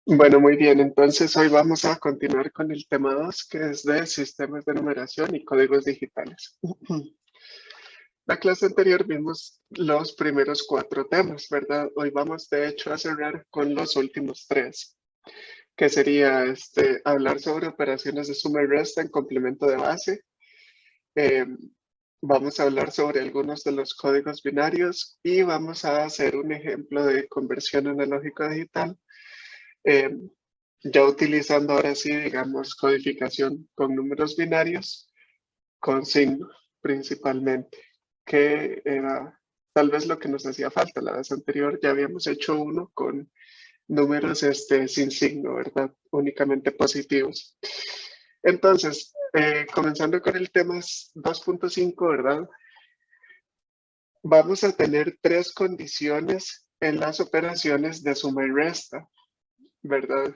Bueno, muy bien. Entonces hoy vamos a continuar con el tema 2, que es de sistemas de numeración y códigos digitales. La clase anterior vimos los primeros 4 temas, ¿verdad? Hoy vamos de hecho a cerrar con los últimos 3, que sería hablar sobre operaciones de suma y resta en complemento de base. Vamos a hablar sobre algunos de los códigos binarios y vamos a hacer un ejemplo de conversión analógica digital. Ya utilizando ahora sí, digamos, codificación con números binarios, con signo principalmente, que era tal vez lo que nos hacía falta. La vez anterior ya habíamos hecho uno con números sin signo, ¿verdad? Únicamente positivos. Entonces, comenzando con el tema 2.5, ¿verdad? Vamos a tener 3 condiciones en las operaciones de suma y resta, ¿verdad?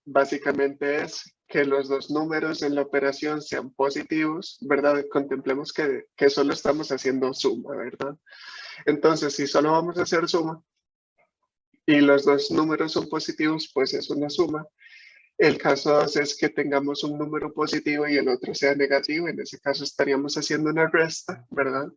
Básicamente es que los dos números en la operación sean positivos, ¿verdad? Contemplemos que solo estamos haciendo suma, ¿verdad? Entonces, si solo vamos a hacer suma y los dos números son positivos, pues es una suma. El caso 2 es que tengamos un número positivo y el otro sea negativo. En ese caso estaríamos haciendo una resta, ¿verdad?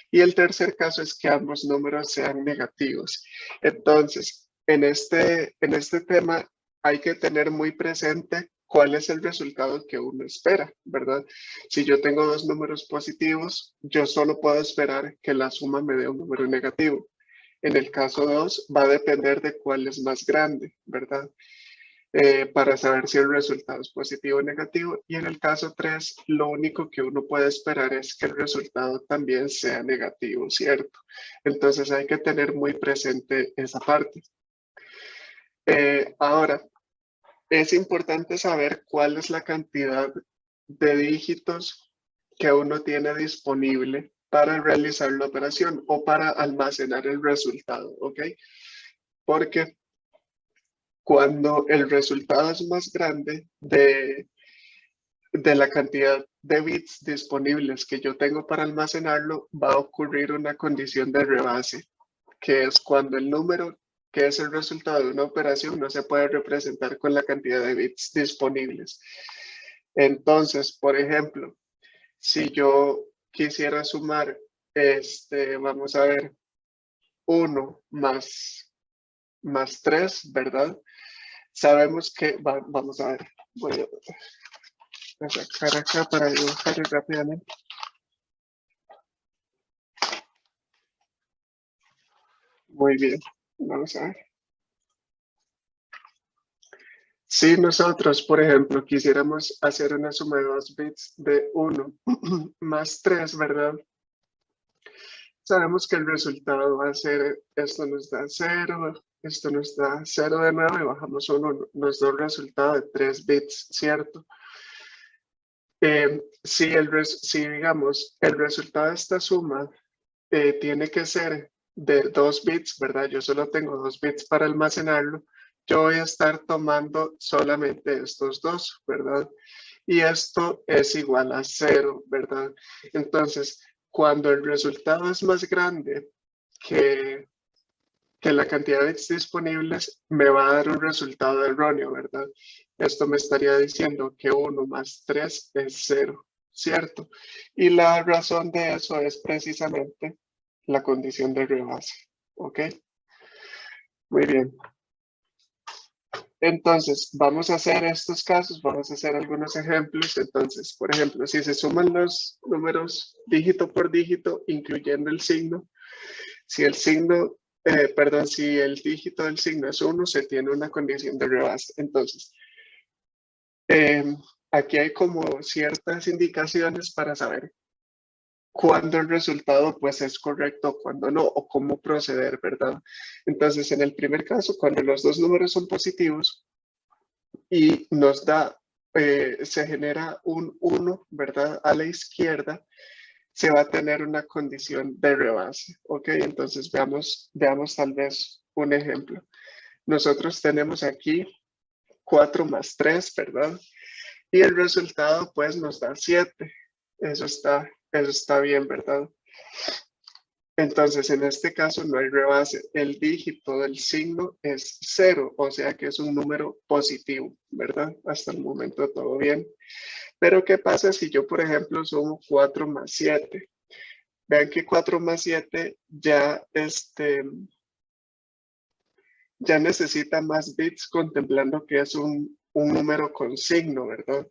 Y el tercer caso es que ambos números sean negativos. Entonces, en este tema hay que tener muy presente cuál es el resultado que uno espera, ¿verdad? Si yo tengo dos números positivos, yo solo puedo esperar que la suma me dé un número negativo. En el caso 2 va a depender de cuál es más grande, ¿verdad? Para saber si el resultado es positivo o negativo. Y en el caso 3, lo único que uno puede esperar es que el resultado también sea negativo, ¿cierto? Entonces hay que tener muy presente esa parte. Ahora, es importante saber cuál es la cantidad de dígitos que uno tiene disponible para realizar la operación o para almacenar el resultado, ¿ok? Porque cuando el resultado es más grande de la cantidad de bits disponibles que yo tengo para almacenarlo, va a ocurrir una condición de rebase, que es cuando el número que es el resultado de una operación no se puede representar con la cantidad de bits disponibles. Entonces, por ejemplo, si yo quisiera sumar, vamos a ver, 1 más 3, ¿verdad? Sabemos que, vamos a ver, voy a sacar acá para dibujar rápidamente. Muy bien, vamos a ver. Si nosotros, por ejemplo, quisiéramos hacer una suma de 2 bits de 1 más 3, ¿verdad? Sabemos que el resultado va a ser, esto nos da 0, esto nos da 0 de nuevo y bajamos 1, nos da un resultado de 3 bits, ¿cierto? Si digamos, el resultado de esta suma tiene que ser de 2 bits, ¿verdad? Yo solo tengo 2 bits para almacenarlo. Yo voy a estar tomando solamente estos dos, ¿verdad? Y esto es igual a 0, ¿verdad? Entonces, cuando el resultado es más grande que, la cantidad de bits disponibles, me va a dar un resultado erróneo, ¿verdad? Esto me estaría diciendo que 1 más 3 es 0, ¿cierto? Y la razón de eso es precisamente la condición de rebase, ¿ok? Muy bien. Entonces, vamos a hacer estos casos, vamos a hacer algunos ejemplos. Entonces, por ejemplo, si se suman los números dígito por dígito, incluyendo el signo, si el signo, si el dígito del signo es 1, se tiene una condición de rebase. Entonces, aquí hay como ciertas indicaciones para saber cuándo el resultado pues es correcto, cuándo no, o cómo proceder, ¿verdad? Entonces, en el primer caso, cuando los dos números son positivos y nos da, se genera un 1, ¿verdad? A la izquierda, se va a tener una condición de rebase, ¿ok? Entonces, veamos tal vez un ejemplo. Nosotros tenemos aquí 4 más 3, ¿verdad? Y el resultado pues nos da 7. Eso está bien, ¿verdad? Entonces, en este caso no hay rebase. El dígito del signo es 0, o sea que es un número positivo, ¿verdad? Hasta el momento todo bien. Pero, ¿qué pasa si yo, por ejemplo, sumo 4 más 7? Vean que 4 más 7 ya, ya necesita más bits contemplando que es un número con signo, ¿verdad?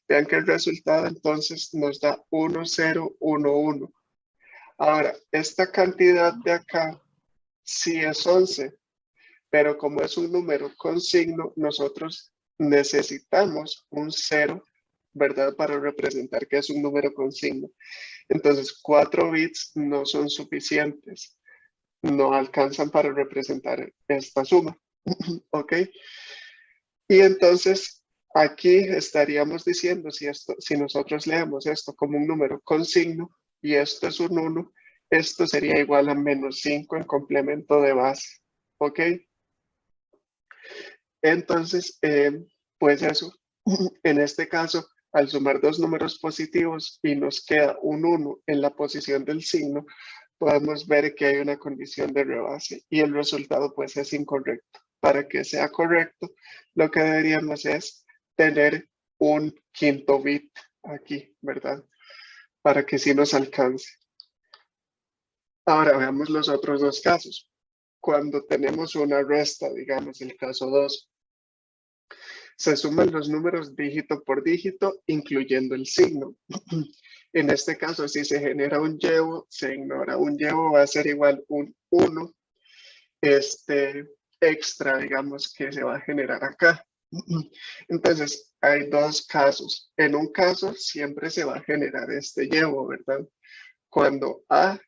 Vean que el resultado entonces nos da 1, 0, 1, 1. Ahora, esta cantidad de acá sí es 11, pero como es un número con signo, nosotros necesitamos un 0, ¿verdad? Para representar que es un número con signo. Entonces, 4 bits no son suficientes, no alcanzan para representar esta suma, ¿ok? Y entonces, aquí estaríamos diciendo, si nosotros leemos esto como un número con signo, y esto es un 1, esto sería igual a menos 5 en complemento de base, ¿ok? Entonces, pues eso, en este caso, al sumar dos números positivos y nos queda un 1 en la posición del signo, podemos ver que hay una condición de rebase y el resultado pues es incorrecto. Para que sea correcto, lo que deberíamos es tener un quinto bit aquí, ¿verdad? Para que sí nos alcance. Ahora veamos los otros dos casos. Cuando tenemos una resta, digamos el caso 2, se suman los números dígito por dígito, incluyendo el signo. En este caso, si se genera un llevo, se ignora un llevo, va a ser igual un 1 extra, digamos, que se va a generar acá. Entonces, hay dos casos. En un caso, siempre se va a generar este llevo, ¿verdad? Cuando A,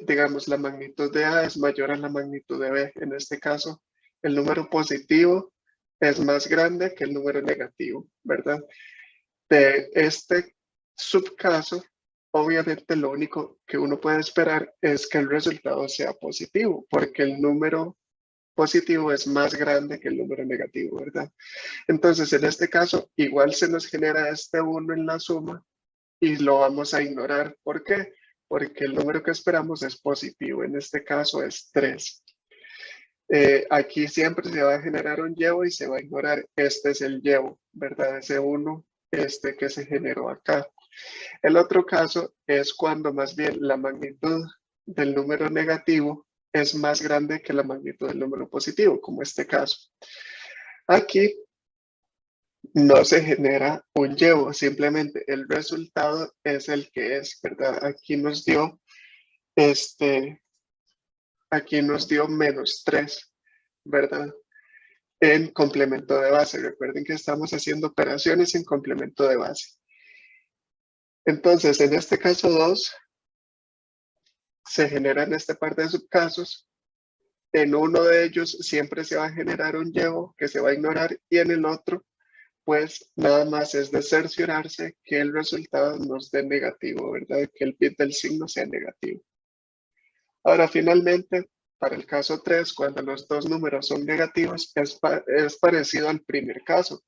digamos, la magnitud de A es mayor a la magnitud de B. En este caso, el número positivo es más grande que el número negativo, ¿verdad? De este subcaso, obviamente lo único que uno puede esperar es que el resultado sea positivo, porque el número positivo es más grande que el número negativo, ¿verdad? Entonces, en este caso, igual se nos genera este 1 en la suma y lo vamos a ignorar. ¿Por qué? Porque el número que esperamos es positivo, en este caso es 3. Aquí siempre se va a generar un llevo y se va a ignorar. Este es el llevo, ¿verdad? Ese 1 que se generó acá. El otro caso es cuando más bien la magnitud del número negativo es más grande que la magnitud del número positivo, como este caso. Aquí no se genera un llevo, simplemente el resultado es el que es, ¿verdad? Aquí nos dio menos 3, ¿verdad? En complemento de base. Recuerden que estamos haciendo operaciones en complemento de base. Entonces, en este caso 2, se generan este par de subcasos. En uno de ellos siempre se va a generar un llevo que se va a ignorar y en el otro, pues nada más es de cerciorarse que el resultado nos dé negativo, ¿verdad? Que el bit del signo sea negativo. Ahora, finalmente, para el caso 3, cuando los dos números son negativos, es parecido al primer caso.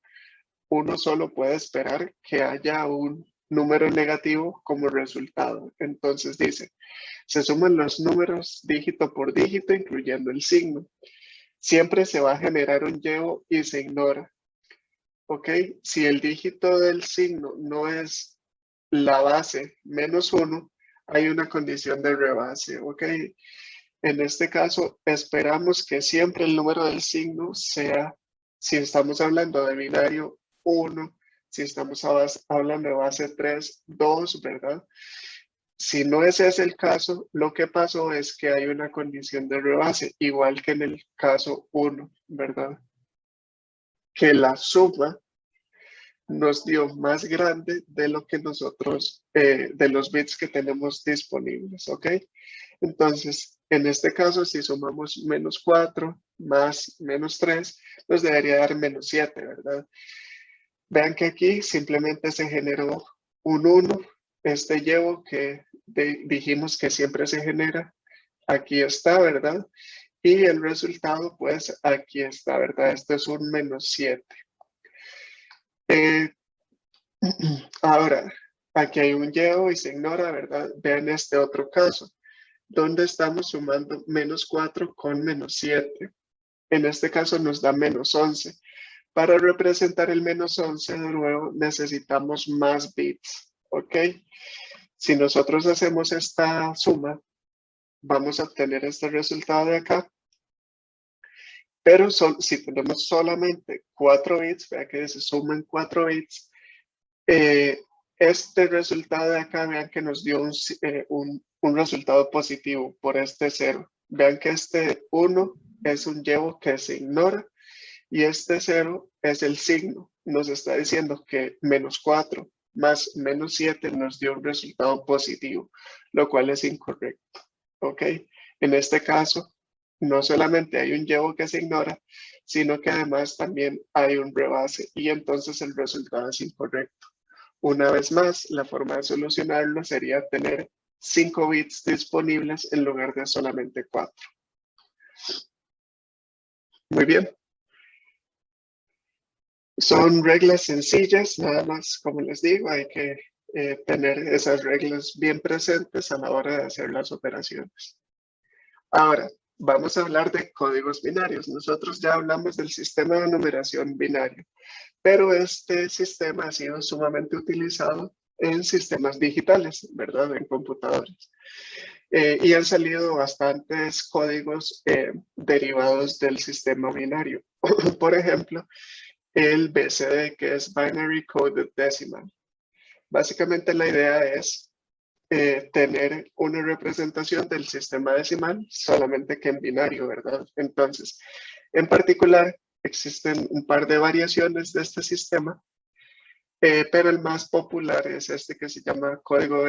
Uno solo puede esperar que haya un número negativo como resultado. Entonces dice, se suman los números dígito por dígito, incluyendo el signo. Siempre se va a generar un llevo y se ignora. ¿Ok? Si el dígito del signo no es la base menos 1, hay una condición de rebase. ¿Ok? En este caso, esperamos que siempre el número del signo sea, si estamos hablando de binario, 1, si estamos hablando de base 3, 2, ¿verdad? Si no ese es el caso, lo que pasó es que hay una condición de rebase, igual que en el caso 1, ¿verdad? Que la suma nos dio más grande de lo que nosotros, de los bits que tenemos disponibles, ¿ok? Entonces, en este caso, si sumamos menos 4 más menos 3, nos debería dar menos 7, ¿verdad? Vean que aquí simplemente se generó un 1, este llevo que dijimos que siempre se genera, aquí está, ¿verdad? Y el resultado, pues aquí está, ¿verdad? Este es un menos 7. Ahora, aquí hay un llevo y se ignora, ¿verdad? Vean este otro caso. donde estamos sumando menos 4 con menos 7. En este caso nos da menos 11. Para representar el menos 11 de nuevo necesitamos más bits, ¿ok? Si nosotros hacemos esta suma, vamos a obtener este resultado de acá. Pero si tenemos solamente 4 bits, vea que se suman 4 bits, este resultado de acá, vean que nos dio un resultado positivo por este 0. Vean que este 1 es un llevo que se ignora y este 0 es el signo. Nos está diciendo que menos 4 más menos 7 nos dio un resultado positivo, lo cual es incorrecto. ¿Ok? En este caso, no solamente hay un llevo que se ignora, sino que además también hay un rebase y entonces el resultado es incorrecto. Una vez más, la forma de solucionarlo sería tener 5 bits disponibles en lugar de solamente 4. Muy bien. Son reglas sencillas, nada más, como les digo, hay que tener esas reglas bien presentes a la hora de hacer las operaciones. Ahora, vamos a hablar de códigos binarios. Nosotros ya hablamos del sistema de numeración binario, pero este sistema ha sido sumamente utilizado en sistemas digitales, ¿verdad? En computadores. Y han salido bastantes códigos derivados del sistema binario. Por ejemplo, el BCD, que es Binary Coded Decimal. Básicamente la idea es tener una representación del sistema decimal, solamente que en binario, ¿verdad? Entonces, en particular, existen un par de variaciones de este sistema, pero el más popular es este que se llama código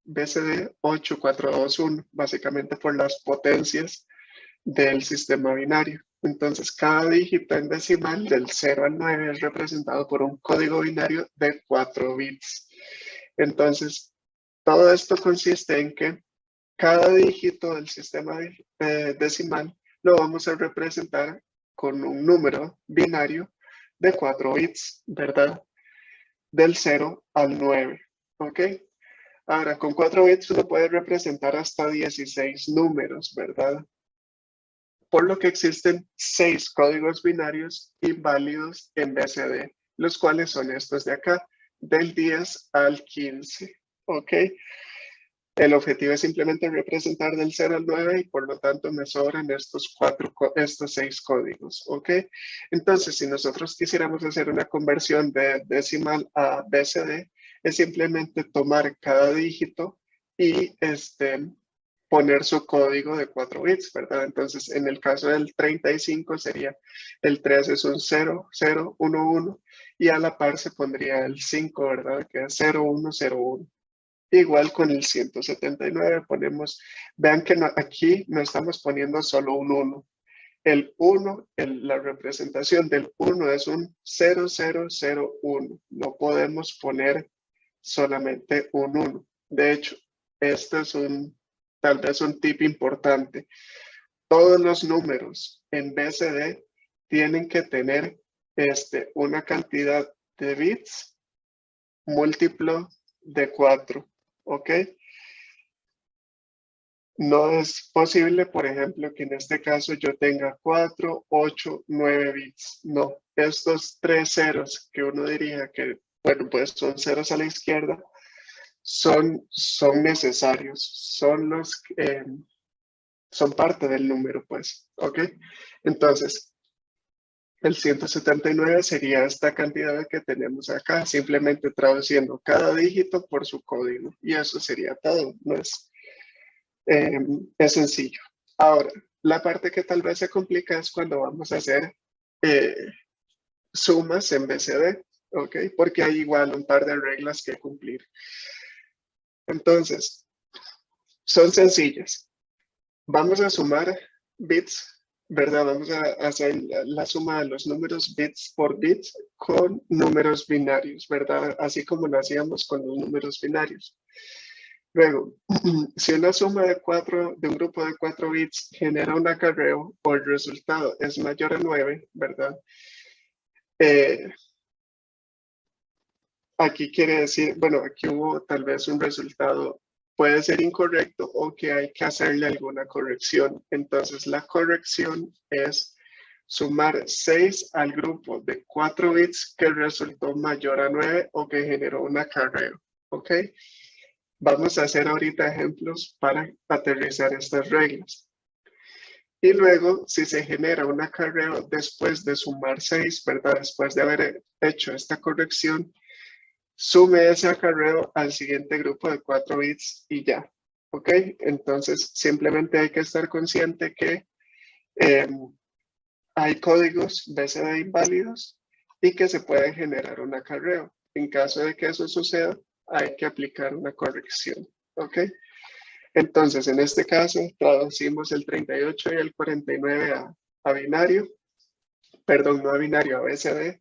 BCD 8421, básicamente por las potencias del sistema binario. Entonces, cada dígito en decimal del 0 al 9 es representado por un código binario de 4 bits. Entonces, todo esto consiste en que cada dígito del sistema decimal lo vamos a representar con un número binario de 4 bits, ¿verdad? Del 0 al 9, ¿ok? Ahora, con 4 bits uno puede representar hasta 16 números, ¿verdad? Por lo que existen 6 códigos binarios inválidos en BCD, los cuales son estos de acá, del 10 al 15, ¿ok? El objetivo es simplemente representar del 0 al 9 y por lo tanto me sobran estos 6 códigos, ¿ok? Entonces, si nosotros quisiéramos hacer una conversión de decimal a BCD, es simplemente tomar cada dígito y poner su código de 4 bits, ¿verdad? Entonces, en el caso del 35 sería el 3 es un 0, 0, 1, 1 y a la par se pondría el 5, ¿verdad? Que es 0, 1, 0, 1. Igual con el 179 ponemos, vean que aquí no estamos poniendo solo un 1. El 1, la representación del 1 es un 0001. No podemos poner solamente un 1. De hecho, este es tal vez un tip importante. Todos los números en BCD tienen que tener una cantidad de bits múltiplo de 4. ¿Ok? No es posible, por ejemplo, que en este caso yo tenga 4, 8, 9 bits. No, estos 3 ceros que uno diría que, bueno, pues son ceros a la izquierda, son necesarios, son parte del número, pues, ¿ok? Entonces, el 179 sería esta cantidad que tenemos acá, simplemente traduciendo cada dígito por su código. Y eso sería todo, no es sencillo. Ahora, la parte que tal vez se complica es cuando vamos a hacer eh, sumas en BCD, ¿ok? Porque hay igual un par de reglas que cumplir. Entonces, son sencillas. Vamos a sumar bits, ¿verdad? Vamos a hacer la suma de los números bits por bits con números binarios, ¿verdad? Así como lo hacíamos con los números binarios. Luego, si una suma de un grupo de 4 bits genera un acarreo o el resultado es mayor a 9, ¿verdad? Aquí quiere decir, bueno, aquí hubo tal vez un resultado puede ser incorrecto o que hay que hacerle alguna corrección. Entonces la corrección es sumar 6 al grupo de 4 bits que resultó mayor a 9 o que generó un acarreo. ¿Ok? Vamos a hacer ahorita ejemplos para aterrizar estas reglas. Y luego, si se genera un acarreo después de sumar 6, ¿verdad? Después de haber hecho esta corrección, sume ese acarreo al siguiente grupo de 4 bits y ya. ¿Ok? Entonces, simplemente hay que estar consciente que hay códigos BCD inválidos y que se puede generar un acarreo. En caso de que eso suceda, hay que aplicar una corrección. ¿Ok? Entonces, en este caso, traducimos el 38 y el 49 a binario. Perdón, no a binario, a BCD.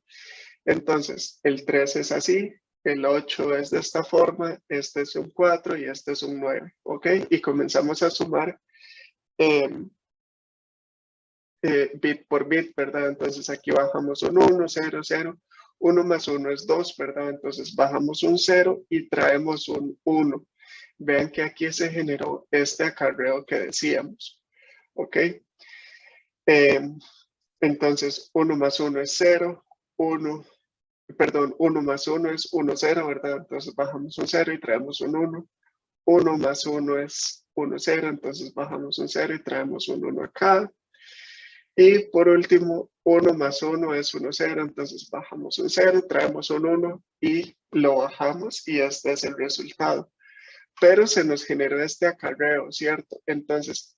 Entonces, el 3 es así, el 8 es de esta forma, este es un 4 y este es un 9, ¿ok? Y comenzamos a sumar bit por bit, ¿verdad? Entonces aquí bajamos un 1, 0, 0, 1 más 1 es 2, ¿verdad? Entonces bajamos un 0 y traemos un 1. Vean que aquí se generó este acarreo que decíamos, ¿ok? Entonces 1 más 1 es 0, 1 más 1 es 1, 0, ¿verdad? Entonces bajamos un 0 y traemos un 1. 1 más 1 es 1, 0, entonces bajamos un 0 y traemos un 1 acá. Y por último, 1 más 1 es 1, 0, entonces bajamos un 0, traemos un 1 y lo bajamos y este es el resultado. Pero se nos generó este acarreo, ¿cierto? Entonces,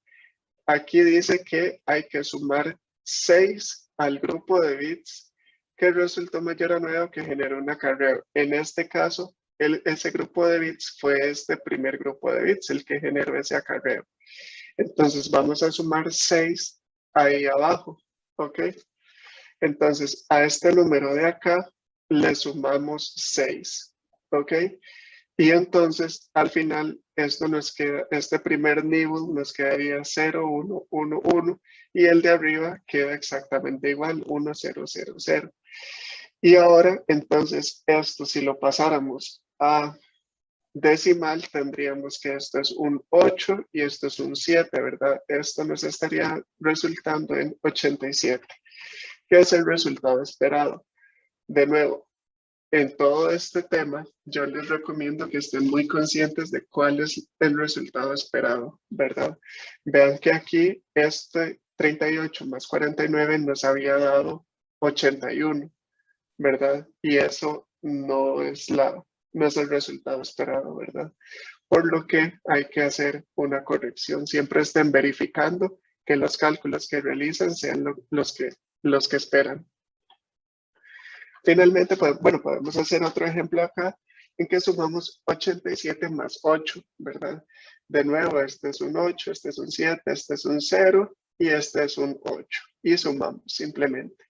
aquí dice que hay que sumar 6 al grupo de bits que resultó mayor a 9 o que generó un acarreo. En este caso, ese grupo de bits fue este primer grupo de bits, el que generó ese acarreo. Entonces vamos a sumar 6 ahí abajo, ¿ok? Entonces a este número de acá le sumamos 6, ¿ok? Y entonces al final esto nos queda, este primer nibble nos quedaría 0, 1, 1, 1 y el de arriba queda exactamente igual, 1, 0, 0, 0. Y ahora entonces esto si lo pasáramos a decimal tendríamos que esto es un 8 y esto es un 7, ¿verdad? Esto nos estaría resultando en 87, que es el resultado esperado. De nuevo, en todo este tema, yo les recomiendo que estén muy conscientes de cuál es el resultado esperado, ¿verdad? Vean que aquí este 38 más 49 nos había dado 81, ¿verdad? Y eso no es el resultado esperado, ¿verdad? Por lo que hay que hacer una corrección. Siempre estén verificando que los cálculos que realizan sean los que esperan. Finalmente, pues, bueno, podemos hacer otro ejemplo acá en que sumamos 87 más 8, ¿verdad? De nuevo, este es un 8, este es un 7, este es un 0 y este es un 8. Y sumamos simplemente.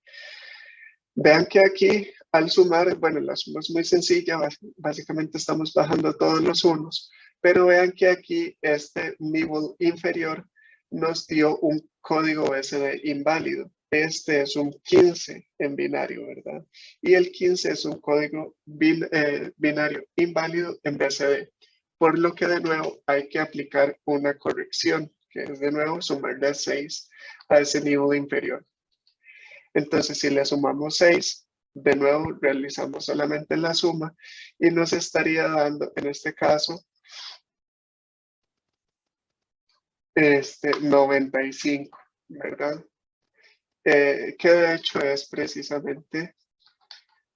Vean que aquí al sumar, bueno, la suma es muy sencilla, básicamente estamos bajando todos los unos, pero vean que aquí este nibble inferior nos dio un código BCD inválido. Este es un 15 en binario, ¿verdad? Y el 15 es un código binario inválido en BCD, por lo que de nuevo hay que aplicar una corrección, que es de nuevo sumarle 6 a ese nibble inferior. Entonces, si le sumamos 6, de nuevo realizamos solamente la suma y nos estaría dando, en este caso, 95, ¿verdad? Que de hecho es precisamente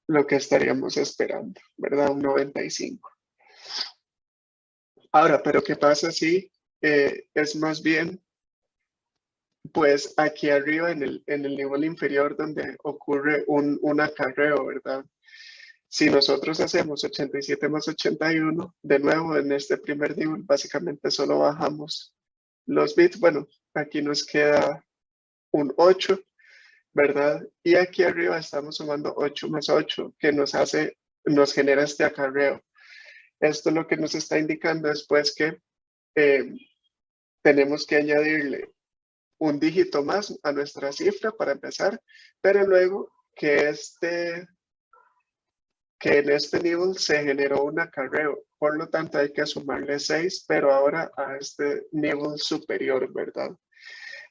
lo que estaríamos esperando, ¿verdad? Un 95. Ahora, ¿pero qué pasa si es más bien, pues aquí arriba en el nivel inferior donde ocurre un acarreo, ¿verdad? Si nosotros hacemos 87 más 81, de nuevo en este primer nivel básicamente solo bajamos los bits. Bueno, aquí nos queda un 8, ¿verdad? Y aquí arriba estamos sumando 8 más 8, que nos genera este acarreo. Esto lo que nos está indicando es pues que eh, tenemos que añadirle un dígito más a nuestra cifra para empezar, pero luego que que en este nivel se generó un acarreo, por lo tanto hay que sumarle 6, pero ahora a este nivel superior, ¿verdad?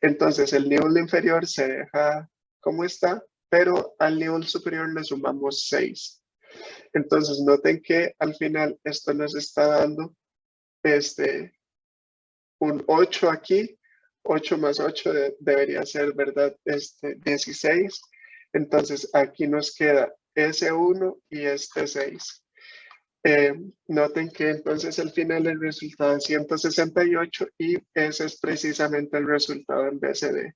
Entonces el nivel inferior se deja como está, pero al nivel superior le sumamos 6. Entonces noten que al final esto nos está dando un 8 aquí, 8 más 8 debería ser, ¿verdad? 16. Entonces aquí nos queda ese 1 y este 6. Noten que entonces al final el resultado es 168 y ese es precisamente el resultado en BCD.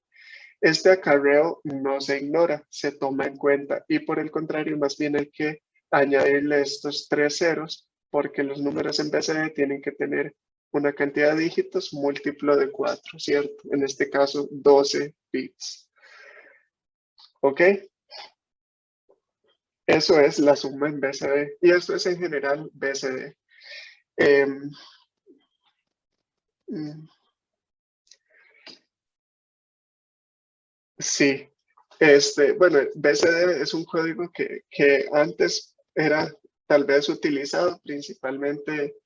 Este acarreo no se ignora, se toma en cuenta y por el contrario, más bien hay que añadirle estos 3 ceros porque los números en BCD tienen que tener una cantidad de dígitos múltiplo de 4, ¿cierto? En este caso, 12 bits. ¿Ok? Eso es la suma en BCD y esto es en general BCD. Sí, bueno, BCD es un código que antes era tal vez utilizado principalmente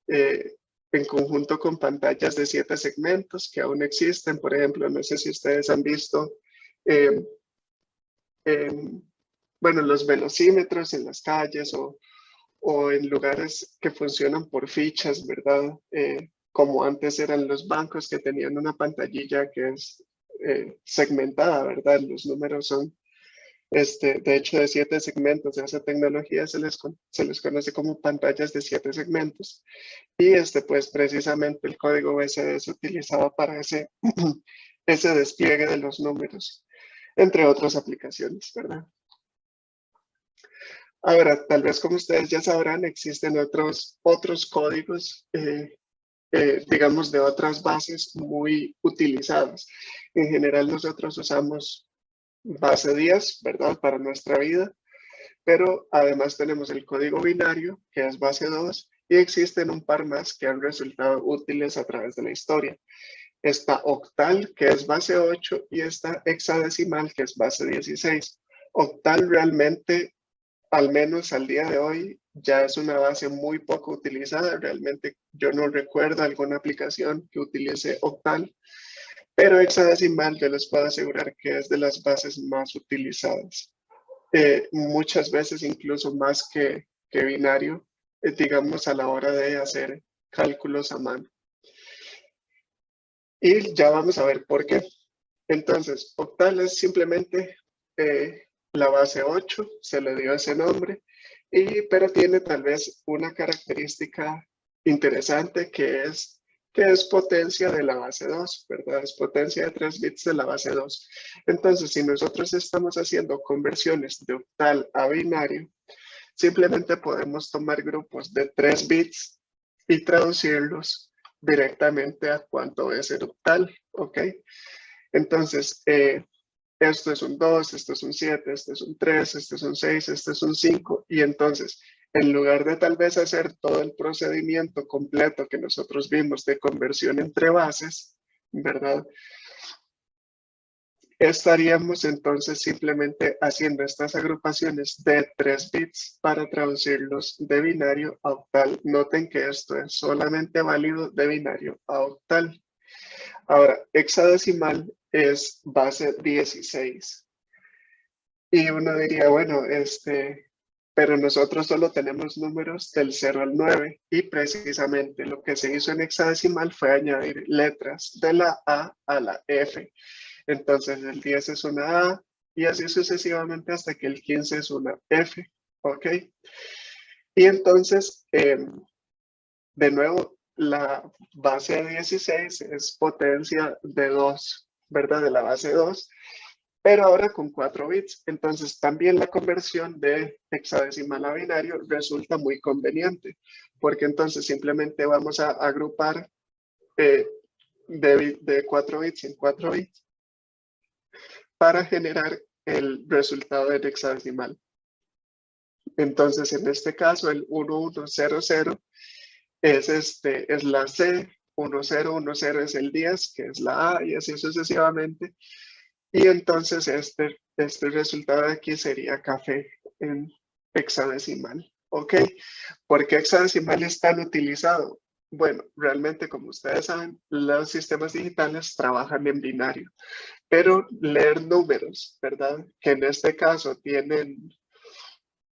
eh, en conjunto con pantallas de 7 segmentos que aún existen. Por ejemplo, no sé si ustedes han visto, eh, em, bueno, los velocímetros en las calles o en lugares que funcionan por fichas, ¿verdad? Como antes eran los bancos que tenían una pantallilla que es segmentada, ¿verdad? Los números son, de hecho, de 7 segmentos. Esa tecnología se les conoce como pantallas de 7 segmentos. Y pues precisamente el código BCD es utilizado para ese despliegue de los números, entre otras aplicaciones, ¿verdad? Ahora, tal vez como ustedes ya sabrán, existen otros códigos, digamos, de otras bases muy utilizadas. En general, nosotros usamos base 10, ¿verdad? Para nuestra vida, pero además tenemos el código binario, que es base 2, y existen un par más que han resultado útiles a través de la historia. Está octal, que es base 8, y está hexadecimal, que es base 16. Octal realmente, al menos al día de hoy, ya es una base muy poco utilizada. Realmente yo no recuerdo alguna aplicación que utilice octal, pero hexadecimal yo les puedo asegurar que es de las bases más utilizadas. Muchas veces incluso más que binario, digamos a la hora de hacer cálculos a mano. Y ya vamos a ver por qué. Entonces, octal es simplemente la base 8, se le dio ese nombre, pero tiene tal vez una característica interesante que es potencia de la base 2, ¿verdad? Es potencia de 3 bits de la base 2. Entonces, si nosotros estamos haciendo conversiones de octal a binario, simplemente podemos tomar grupos de 3 bits y traducirlos directamente a cuánto es el octal, ¿ok? Entonces, esto es un 2, esto es un 7, este es un 3, este es un 6, este es un 5. Y entonces, en lugar de tal vez hacer todo el procedimiento completo que nosotros vimos de conversión entre bases, ¿verdad? Estaríamos entonces simplemente haciendo estas agrupaciones de 3 bits para traducirlos de binario a octal. Noten que esto es solamente válido de binario a octal. Ahora, hexadecimal es base 16. Y uno diría, bueno, pero nosotros solo tenemos números del 0 al 9 y precisamente lo que se hizo en hexadecimal fue añadir letras de la A a la F. Entonces el 10 es una A y así sucesivamente hasta que el 15 es una F, ¿ok? Y entonces, de nuevo, la base de 16 es potencia de 2, ¿verdad? De la base 2, pero ahora con 4 bits. Entonces también la conversión de hexadecimal a binario resulta muy conveniente, porque entonces simplemente vamos a agrupar de 4 bits en 4 bits para generar el resultado del hexadecimal. Entonces, en este caso, el 1100 es la C, 1010 es el 10, que es la A, y así sucesivamente. Y entonces este resultado de aquí sería café hexadecimal. ¿Ok? ¿Por qué hexadecimal es tan utilizado? Bueno, realmente, como ustedes saben, los sistemas digitales trabajan en binario, pero leer números, ¿verdad? Que en este caso tienen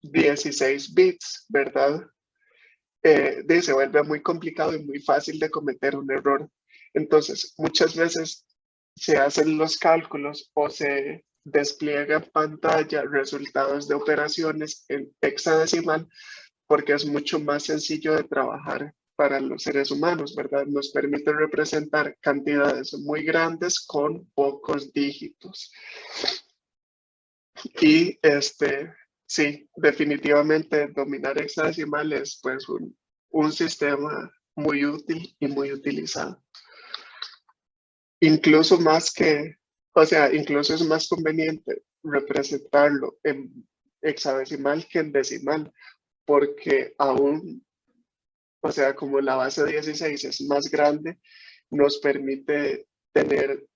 16 bits, ¿verdad? Se vuelve muy complicado y muy fácil de cometer un error. Entonces, muchas veces se hacen los cálculos o se despliega en pantalla resultados de operaciones en hexadecimal porque es mucho más sencillo de trabajar para los seres humanos, ¿verdad? Nos permite representar cantidades muy grandes con pocos dígitos. Y sí, definitivamente dominar hexadecimal es pues un sistema muy útil y muy utilizado. Incluso más que, o sea, incluso es más conveniente representarlo en hexadecimal que en decimal, porque aún, o sea, como la base 16 es más grande, nos permite tener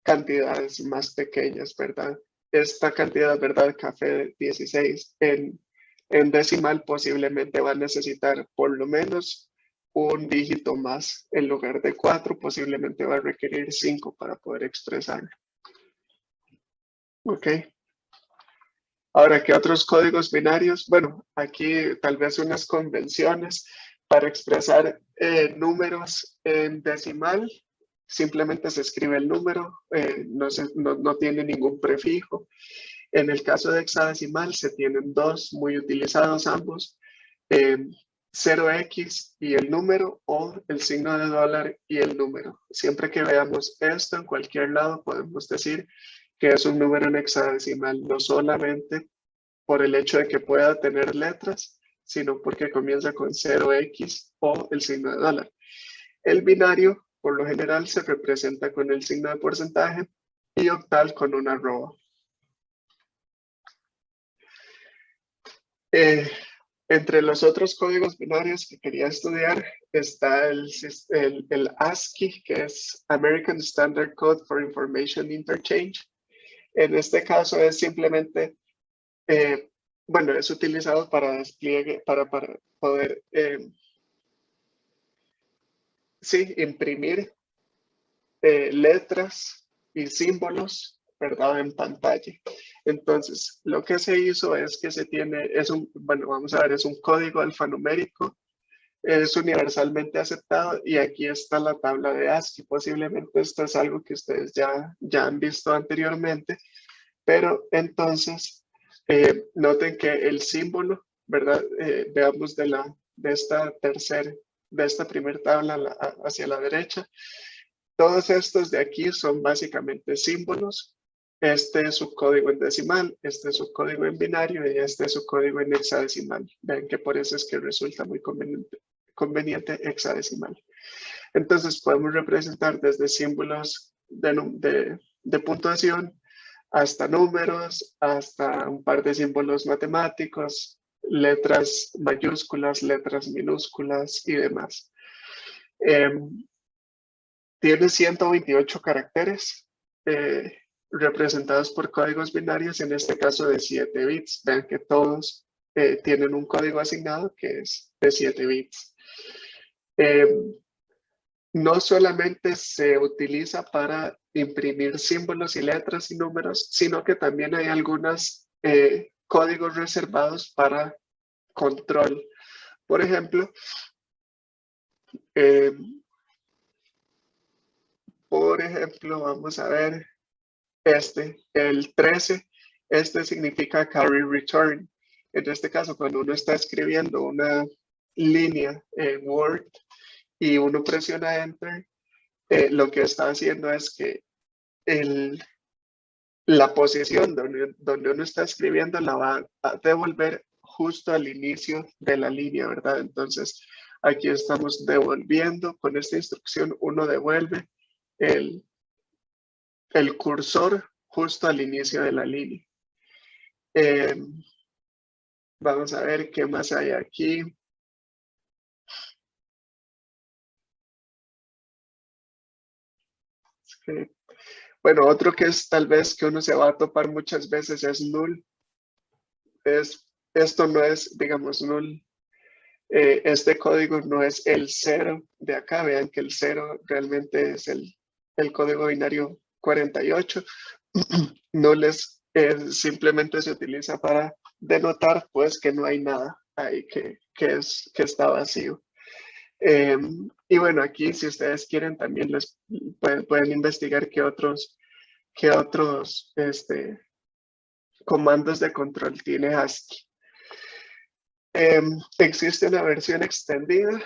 cantidades más pequeñas, ¿verdad? Esta cantidad, ¿verdad? Café de 16 en decimal posiblemente va a necesitar por lo menos un dígito más. En lugar de 4, posiblemente va a requerir 5 para poder expresarlo. ¿Ok? Ahora, ¿qué otros códigos binarios? Bueno, aquí tal vez unas convenciones para expresar números en decimal. Simplemente se escribe el número, no tiene ningún prefijo. En el caso de hexadecimal se tienen dos muy utilizados ambos, eh, 0x y el número o el signo de dólar y el número. Siempre que veamos esto en cualquier lado podemos decir que es un número en hexadecimal, no solamente por el hecho de que pueda tener letras, sino porque comienza con 0x o el signo de dólar. El binario, por lo general, se representa con el signo de porcentaje y octal con una arroba. Entre los otros códigos binarios que quería estudiar está el ASCII, que es American Standard Code for Information Interchange. En este caso es simplemente, bueno, es utilizado para despliegue, para poder, sí, imprimir letras y símbolos, ¿verdad? En pantalla. Entonces, lo que se hizo es que se tiene, bueno, vamos a ver, es un código alfanumérico, es universalmente aceptado y aquí está la tabla de ASCII. Posiblemente esto es algo que ustedes ya han visto anteriormente, pero entonces noten que el símbolo, ¿verdad? Veamos de esta primera tabla hacia la derecha. Todos estos de aquí son básicamente símbolos. Este es su código en decimal, este es su código en binario y este es su código en hexadecimal. Ven que por eso es que resulta muy conveniente hexadecimal. Entonces podemos representar desde símbolos de puntuación hasta números, hasta un par de símbolos matemáticos, letras mayúsculas, letras minúsculas y demás. Tiene 128 caracteres representados por códigos binarios, en este caso de 7 bits. Vean que todos tienen un código asignado que es de 7 bits. No solamente se utiliza para imprimir símbolos y letras y números, sino que también hay algunos códigos reservados para control. Por ejemplo, eh, vamos a ver el 13, este significa carry return. En este caso, cuando uno está escribiendo una línea en Word y uno presiona Enter, lo que está haciendo es que la posición donde uno está escribiendo la va a devolver justo al inicio de la línea, ¿verdad? Entonces, aquí estamos devolviendo, con esta instrucción uno devuelve el, el cursor justo al inicio de la línea. Vamos a ver qué más hay aquí. Bueno, otro que es tal vez que uno se va a topar muchas veces es null. Es esto no es, digamos, este código no es el 0 de acá. Vean que el 0 realmente es el código binario 48. No simplemente se utiliza para denotar pues que no hay nada ahí que está vacío. Y bueno, aquí si ustedes quieren también les pueden investigar qué otros comandos de control tiene ASCII. Existe una versión extendida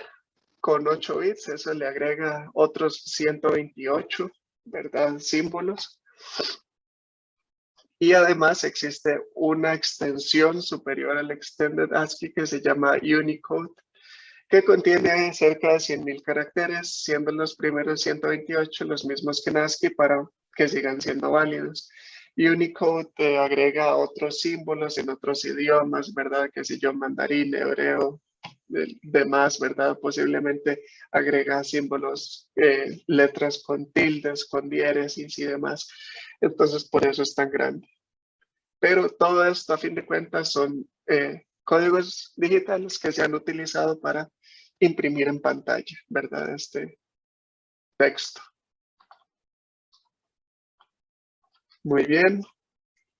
con 8 bits, eso le agrega otros 128, ¿verdad? Símbolos. Y además existe una extensión superior al Extended ASCII que se llama Unicode, que contiene cerca de 100.000 caracteres, siendo los primeros 128 los mismos que en ASCII para que sigan siendo válidos. Unicode te agrega otros símbolos en otros idiomas, ¿verdad? Que si yo, mandarín, hebreo, demás, ¿verdad? Posiblemente agrega símbolos, letras con tildes, con diéresis y demás. Entonces, por eso es tan grande. Pero todo esto, a fin de cuentas, son códigos digitales que se han utilizado para imprimir en pantalla, ¿verdad? Este texto. Muy bien.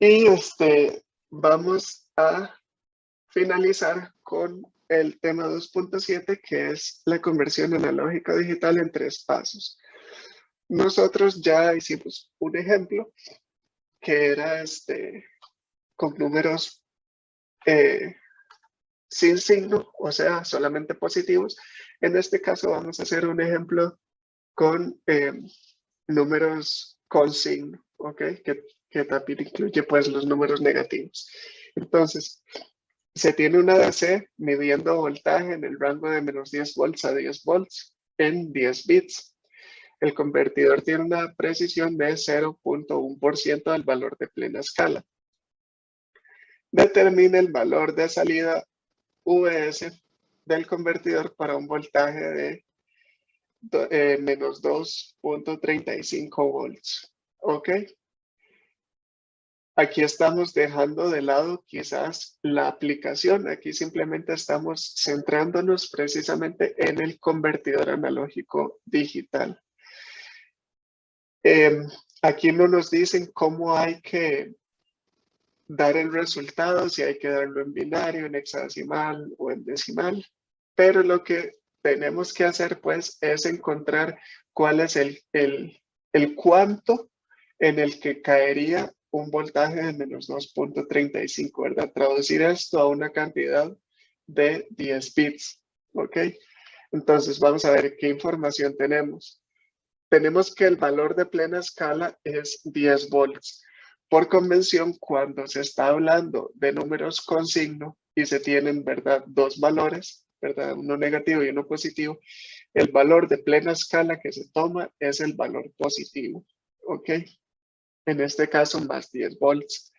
Y vamos a finalizar con el tema 2.7, que es la conversión analógica digital en 3 pasos. Nosotros ya hicimos un ejemplo que era con números sin signo, o sea, solamente positivos. En este caso vamos a hacer un ejemplo con números con signo, ¿ok? Que también incluye pues los números negativos. Entonces, se tiene una DC midiendo voltaje en el rango de menos 10 volts a 10 volts en 10 bits. El convertidor tiene una precisión de 0.1% del valor de plena escala. Determina el valor de salida VS del convertidor para un voltaje de menos 2.35 volts. ¿Ok? Aquí estamos dejando de lado quizás la aplicación. Aquí simplemente estamos centrándonos precisamente en el convertidor analógico digital. Aquí no nos dicen cómo hay que dar el resultado, si hay que darlo en binario, en hexadecimal o en decimal, pero lo que tenemos que hacer pues es encontrar cuál es el cuánto en el que caería un voltaje de menos 2.35, ¿verdad? Traducir esto a una cantidad de 10 bits, ¿ok? Entonces vamos a ver qué información tenemos. Tenemos que el valor de plena escala es 10 volts. Por convención, cuando se está hablando de números con signo y se tienen, ¿verdad?, dos valores, ¿verdad?, uno negativo y uno positivo, el valor de plena escala que se toma es el valor positivo, ¿ok? En este caso, más 10 volts.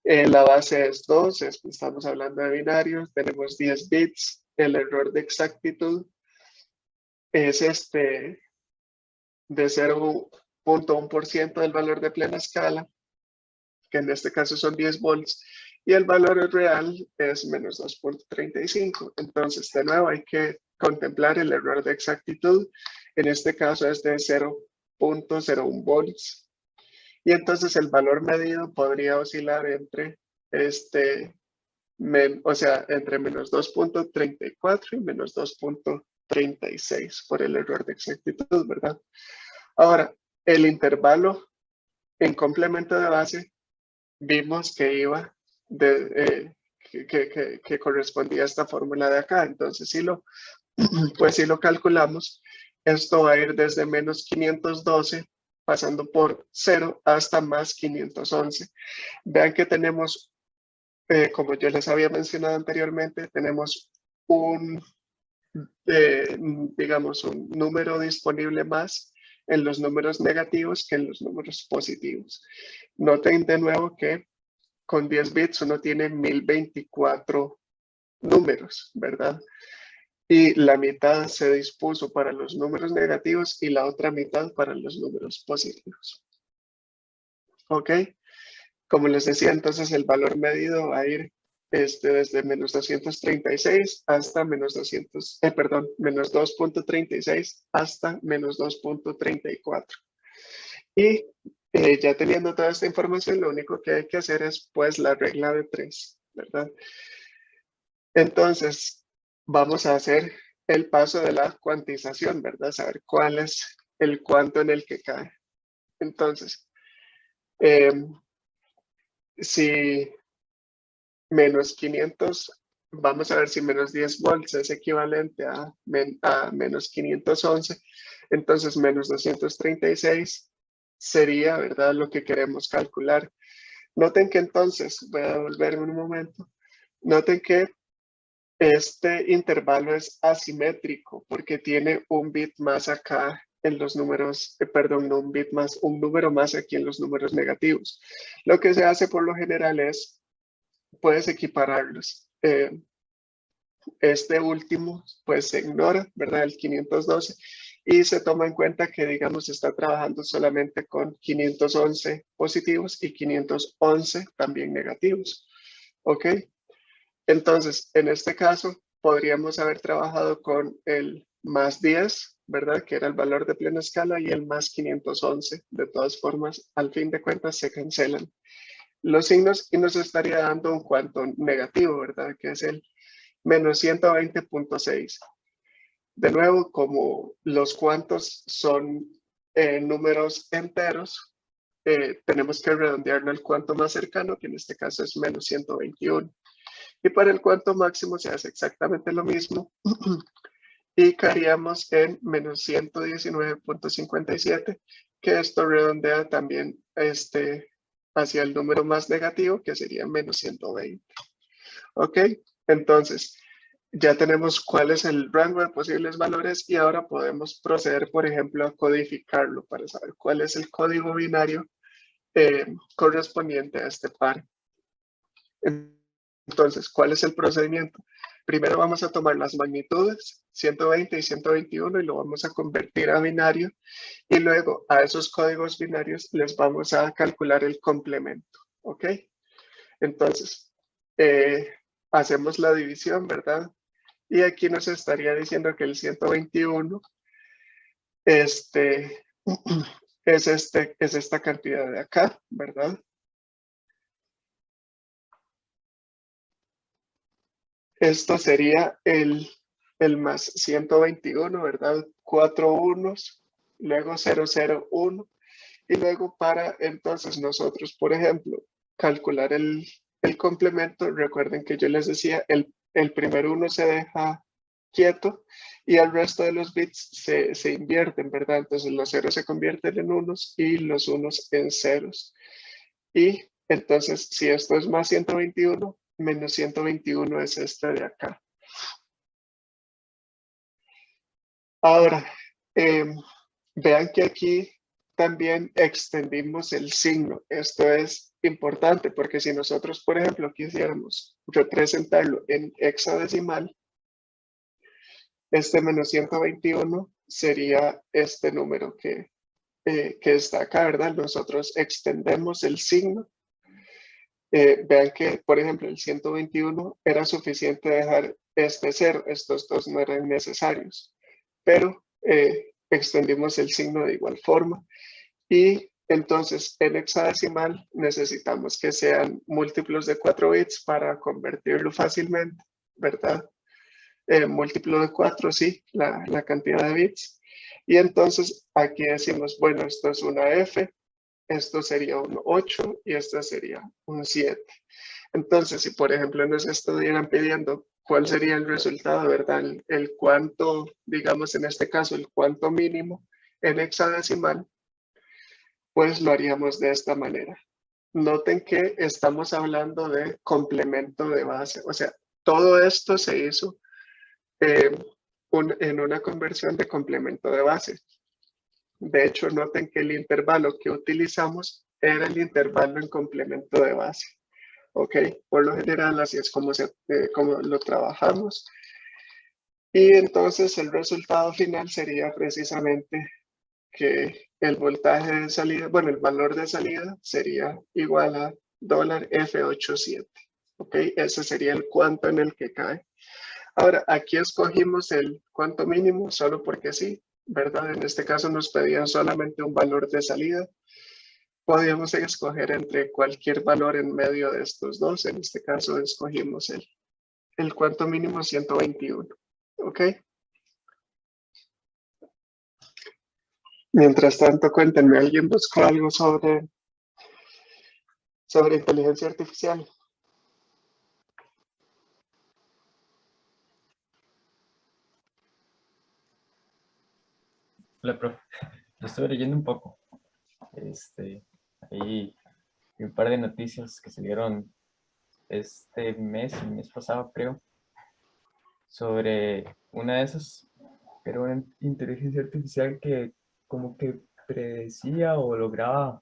La base es 2, estamos hablando de binarios, tenemos 10 bits. El error de exactitud es de 0.1% del valor de plena escala, que en este caso son 10 volts, y el valor real es menos 2.35. Entonces, de nuevo, hay que contemplar el error de exactitud. En este caso es de 0.01 volts. Y entonces el valor medido podría oscilar entre entre menos 2.34 y menos 2.36 por el error de exactitud, ¿verdad? Ahora, el intervalo en complemento de base, vimos que iba que correspondía a esta fórmula de acá. Entonces, pues si lo calculamos, esto va a ir desde menos 512, pasando por 0 hasta más 511. Vean que tenemos, como yo les había mencionado anteriormente, tenemos digamos, un número disponible más en los números negativos que en los números positivos. Noten de nuevo que con 10 bits uno tiene 1024 números, ¿verdad? Y la mitad se dispuso para los números negativos y la otra mitad para los números positivos. ¿Ok? Como les decía, entonces el valor medido va a ir desde menos 236 hasta menos 2.36 hasta menos 2.34. Y ya teniendo toda esta información, lo único que hay que hacer es pues la regla de 3, ¿verdad? Entonces, vamos a hacer el paso de la cuantización, ¿verdad? Saber cuál es el cuánto en el que cae. Entonces, si menos 500, vamos a ver si menos 10 volts es equivalente a menos 511, entonces menos 236 sería, ¿verdad?, lo que queremos calcular. Noten que entonces, voy a volverme un momento, noten que este intervalo es asimétrico porque tiene un bit más acá en los números, perdón, no un bit más, un número más aquí en los números negativos. Lo que se hace por lo general es, puedes equipararlos. Este último, pues se ignora, ¿verdad? El 512, y se toma en cuenta que, digamos, está trabajando solamente con 511 positivos y 511 también negativos. ¿Ok? Entonces, en este caso, podríamos haber trabajado con el más 10, ¿verdad? Que era el valor de plena escala, y el más 511. De todas formas, al fin de cuentas, se cancelan los signos y nos estaría dando un cuanto negativo, ¿verdad? Que es el menos 120.6. De nuevo, como los cuantos son números enteros, tenemos que redondearlo al cuanto más cercano, que en este caso es menos 121. Y para el cuanto máximo se hace exactamente lo mismo y caeríamos en menos 119.57, que esto redondea también hacia el número más negativo, que sería menos 120. ¿Ok? Entonces, ya tenemos cuál es el rango de posibles valores y ahora podemos proceder, por ejemplo, a codificarlo para saber cuál es el código binario correspondiente a este par. Entonces, ¿cuál es el procedimiento? Primero vamos a tomar las magnitudes, 120 y 121, y lo vamos a convertir a binario, y luego a esos códigos binarios les vamos a calcular el complemento, ¿ok? Entonces, hacemos la división, ¿verdad? Y aquí nos estaría diciendo que el 121 es esta cantidad de acá, ¿verdad? Esto sería el más 121, ¿verdad? 4 unos, luego 001, y luego para entonces nosotros, por ejemplo, calcular el complemento, recuerden que yo les decía, el primer uno se deja quieto y el resto de los bits se invierten, ¿verdad? Entonces los ceros se convierten en unos y los unos en ceros. Y entonces, si esto es más 121, menos 121 es este de acá. Ahora, vean que aquí también extendimos el signo. Esto es importante porque si nosotros, por ejemplo, quisiéramos representarlo en hexadecimal, este menos 121 sería este número que está acá, ¿verdad? Nosotros extendemos el signo. Vean que, por ejemplo, el 121 era suficiente dejar este 0, estos dos no eran necesarios, pero extendimos el signo de igual forma. Y entonces en hexadecimal necesitamos que sean múltiplos de 4 bits para convertirlo fácilmente, ¿verdad? Múltiplo de 4, sí, la cantidad de bits. Y entonces aquí decimos, bueno, esto es una F, esto sería un 8 y esto sería un 7. Entonces, si por ejemplo nos estuvieran pidiendo cuál sería el resultado, ¿verdad? El cuánto, digamos en este caso, el cuánto mínimo en hexadecimal, pues lo haríamos de esta manera. Noten que estamos hablando de complemento de base, o sea, todo esto se hizo en una conversión de complemento de base. De hecho, noten que el intervalo que utilizamos era el intervalo en complemento de base. Ok, por lo general así es como lo trabajamos. Y entonces el resultado final sería precisamente que el voltaje de salida, bueno, el valor de salida sería igual a $F87. ¿ok? Ese sería el cuánto en el que cae. Ahora, aquí escogimos el cuánto mínimo solo porque sí, ¿verdad? En este caso nos pedían solamente un valor de salida. Podíamos escoger entre cualquier valor en medio de estos dos. En este caso escogimos el cuánto mínimo 121, ¿ok? Mientras tanto, cuéntenme, ¿alguien buscó algo sobre inteligencia artificial? Hola, profe. Yo estuve leyendo un poco. Ahí vi un par de noticias que salieron este mes, el mes pasado creo, sobre una de esas, era una inteligencia artificial que como que predecía o lograba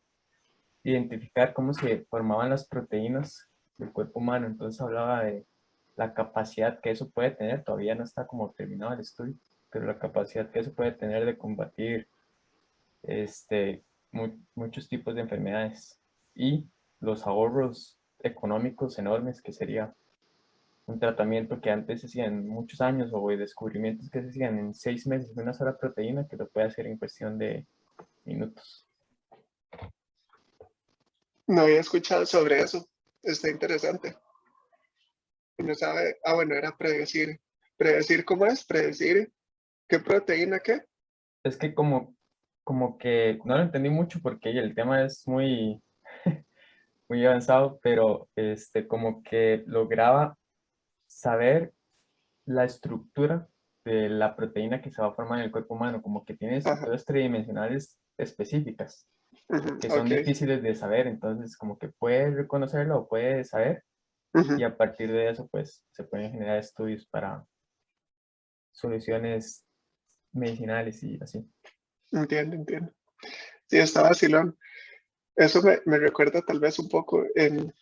identificar cómo se formaban las proteínas del cuerpo humano. Entonces hablaba de la capacidad que eso puede tener, todavía no está como terminado el estudio, pero la capacidad que eso puede tener de combatir muchos tipos de enfermedades y los ahorros económicos enormes que sería un tratamiento que antes se hacía en muchos años o descubrimientos que se hacían en 6 meses de una sola proteína que lo puede hacer en cuestión de minutos. No había escuchado sobre eso. Está interesante. No sabe, bueno, era predecir. ¿Predecir cómo es? ¿Predecir qué proteína qué? Es que como que no lo entendí mucho porque el tema es muy, muy avanzado, pero como que lograba saber la estructura de la proteína que se va a formar en el cuerpo humano, como que tiene Ajá. estructuras tridimensionales específicas Ujú, que son ok. difíciles de saber, entonces como que puede reconocerlo o puede saber y Ujú, a partir de eso pues se pueden generar estudios para soluciones medicinales y así. entiendo, entiendo. Sí, está vacilón. Eso me recuerda tal vez un poco en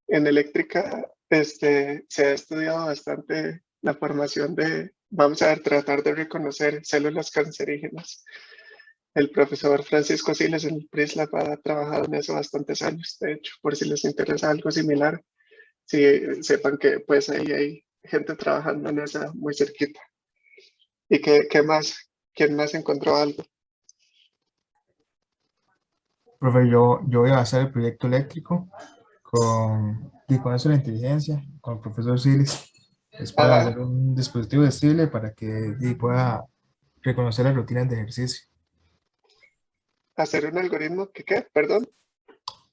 eléctrica, se ha estudiado bastante la formación de, vamos a ver, tratar de reconocer células cancerígenas. El profesor Francisco Siles en el PRISLAB ha trabajado en eso bastantes años, de hecho, por si les interesa algo similar, si sepan que pues ahí hay gente trabajando en esa muy cerquita. ¿Y qué más? ¿Quién más encontró algo? Profe, yo voy a hacer el proyecto eléctrico con eso de la inteligencia, con el profesor Siles. Es para Ajá, hacer un dispositivo de estilo para que pueda reconocer las rutinas de ejercicio, hacer un algoritmo que qué, perdón,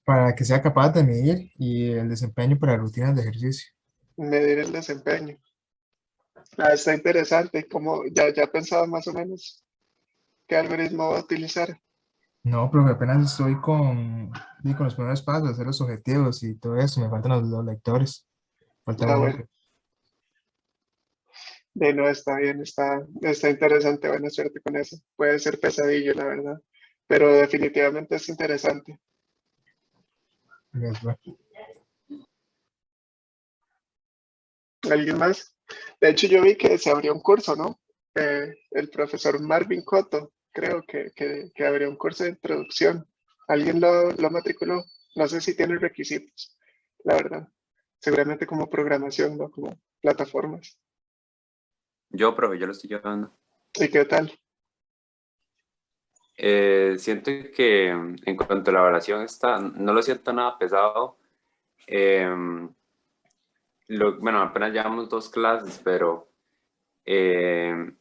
para que sea capaz de medir y el desempeño para rutinas de ejercicio. medir el desempeño. Ah, está interesante, como ya pensaba más o menos qué algoritmo va a utilizar. No, profe, apenas estoy con los primeros pasos, hacer los objetivos y todo eso. Me faltan los lectores, falta Ah, un bueno, núcleo. de no está bien, está interesante, buena suerte con eso. Puede ser pesadillo, la verdad, pero definitivamente es interesante. ¿Alguien más? De hecho, yo vi que se abrió un curso, ¿no? El profesor Marvin Cotto, creo que abrió un curso de introducción. ¿Alguien lo matriculó? No sé si tiene requisitos, la verdad. Seguramente como programación, ¿no? Como plataformas. Yo, profe, yo lo estoy llevando. ¿Y qué tal? Siento que en cuanto a la evaluación está, no lo siento nada pesado. Eh, bueno, apenas llevamos 2 clases, pero eh,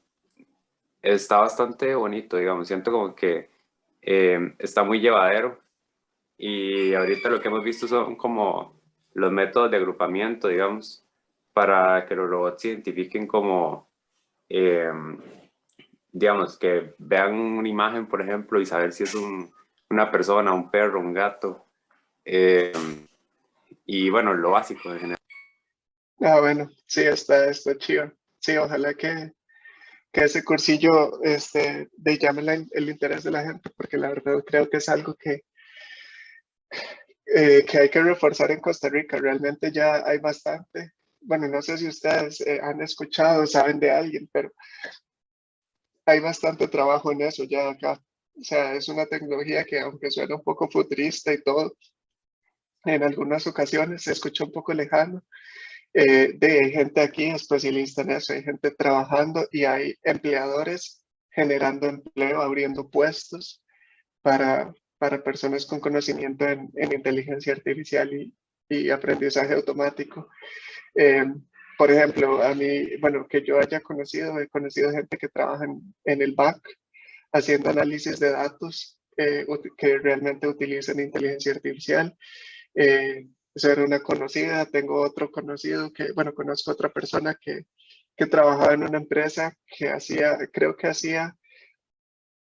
está bastante bonito, digamos. Siento como que está muy llevadero y ahorita lo que hemos visto son como los métodos de agrupamiento, digamos, para que los robots identifiquen como eh, digamos, que vean una imagen, por ejemplo, y saber si es una persona, un perro, un gato, eh, y bueno, lo básico en general. Ah, bueno, sí, está chido. Sí, ojalá que ese cursillo de llame el interés de la gente, porque la verdad creo que es algo que hay que reforzar en Costa Rica. Realmente ya hay bastante. Bueno, no sé si ustedes han escuchado, saben de alguien, pero hay bastante trabajo en eso ya acá. O sea, es una tecnología que aunque suena un poco futurista y todo, en algunas ocasiones se escucha un poco lejano. Hay gente aquí especialista en eso, hay gente trabajando y hay empleadores generando empleo, abriendo puestos para personas con conocimiento en inteligencia artificial y aprendizaje automático. Eh, por ejemplo, a mí, bueno, que yo haya conocido, he conocido gente que trabaja en el back haciendo análisis de datos que realmente utilizan inteligencia artificial. Eso era una conocida, tengo otro conocido que, bueno, conozco otra persona que trabajaba en una empresa que hacía, creo que hacía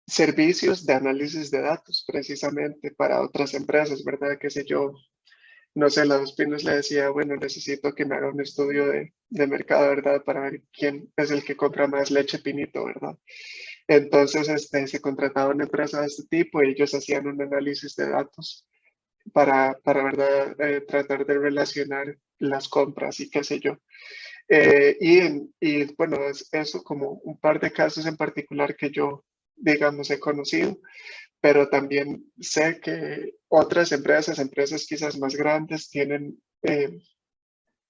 servicios de análisis de datos precisamente para otras empresas, ¿verdad? Qué sé yo, no sé, la Dos Pinos le decía, bueno, necesito que me haga un estudio de mercado, ¿verdad? Para ver quién es el que compra más leche Pinito, ¿verdad? Entonces, se contrataba una empresa de este tipo y ellos hacían un análisis de datos para ¿verdad? Tratar de relacionar las compras y qué sé yo. Y bueno, es eso como un par de casos en particular que yo, digamos, he conocido, pero también sé que otras empresas quizás más grandes, tienen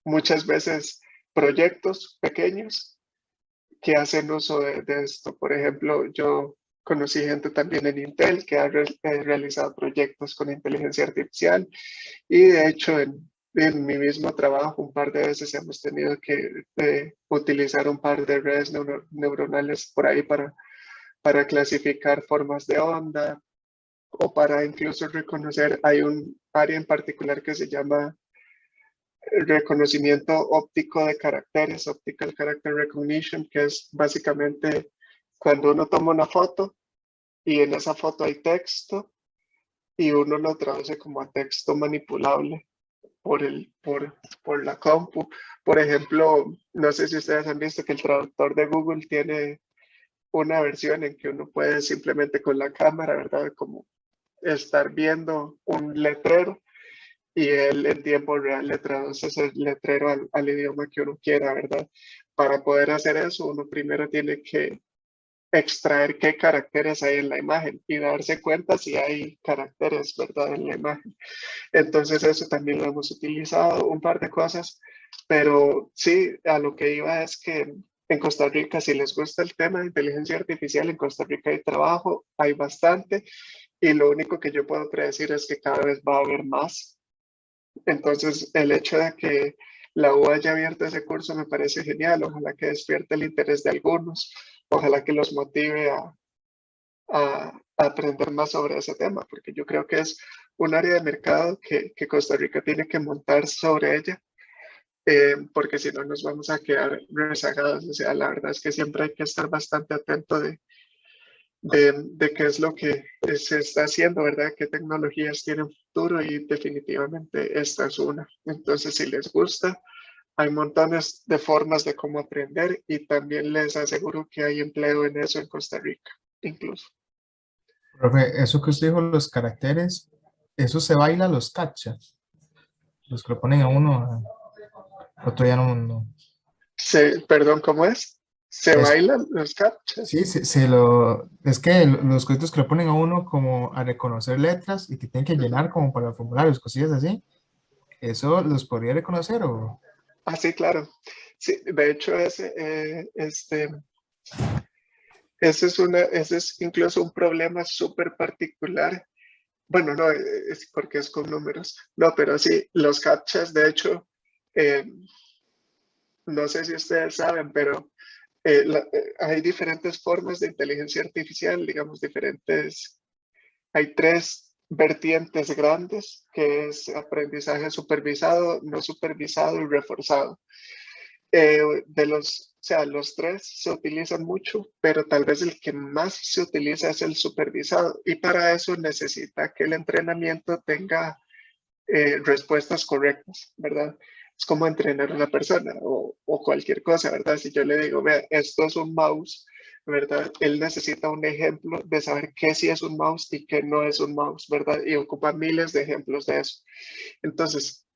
muchas veces proyectos pequeños que hacen uso de esto. Por ejemplo, yo conocí gente también en Intel que ha realizado proyectos con inteligencia artificial y de hecho en mi mismo trabajo un par de veces hemos tenido que utilizar un par de redes neuronales por ahí para clasificar formas de onda o para incluso reconocer, hay un área en particular que se llama reconocimiento óptico de caracteres, Optical Character Recognition, que es básicamente cuando uno toma una foto y en esa foto hay texto y uno lo traduce como a texto manipulable por la compu. Por ejemplo, no sé si ustedes han visto que el traductor de Google tiene una versión en que uno puede simplemente con la cámara, ¿verdad? Como estar viendo un letrero y él en tiempo real le traduce ese letrero al idioma que uno quiera, ¿verdad? Para poder hacer eso, uno primero tiene que extraer qué caracteres hay en la imagen y darse cuenta si hay caracteres, ¿verdad? En la imagen. Entonces eso también lo hemos utilizado, un par de cosas, pero sí, a lo que iba es que en Costa Rica, si les gusta el tema de inteligencia artificial, en Costa Rica hay trabajo, hay bastante, y lo único que yo puedo predecir es que cada vez va a haber más. Entonces, el hecho de que la U haya abierto ese curso me parece genial. Ojalá que despierte el interés de algunos. Ojalá que los motive a aprender más sobre ese tema, porque yo creo que es un área de mercado que Costa Rica tiene que montar sobre ella, porque si no nos vamos a quedar rezagados. O sea, la verdad es que siempre hay que estar bastante atento de qué es lo que se está haciendo, ¿verdad? ¿Qué tecnologías tienen futuro? Y definitivamente esta es una. Entonces, si les gusta, hay montones de formas de cómo aprender y también les aseguro que hay empleo en eso en Costa Rica, incluso. Profe, eso que usted dijo, los caracteres, eso se baila los captcha, los que lo ponen a uno, otro ya no. Perdón, ¿cómo es? ¿Se Es, bailan los captchas? sí, es que los códigos que lo ponen a uno como a reconocer letras y que tienen que llenar como para formularios, cosillas así, ¿eso los podría reconocer o? Ah, sí, claro. Sí, de hecho, ese es incluso un problema súper particular. Bueno, no, es porque es con números. No, pero sí, los captchas, de hecho, eh, no sé si ustedes saben, pero hay diferentes formas de inteligencia artificial, digamos, hay tres vertientes grandes, que es aprendizaje supervisado, no supervisado y reforzado. O sea, los tres se utilizan mucho, pero tal vez el que más se utiliza es el supervisado y para eso necesita que el entrenamiento tenga respuestas correctas, ¿verdad? Es como entrenar a una persona o cualquier cosa, ¿verdad? Si yo le digo, vea, esto es un mouse, ¿verdad? Él necesita un ejemplo de saber qué sí es un mouse y qué no es un mouse, ¿verdad? Y ocupa miles de ejemplos de eso. Entonces,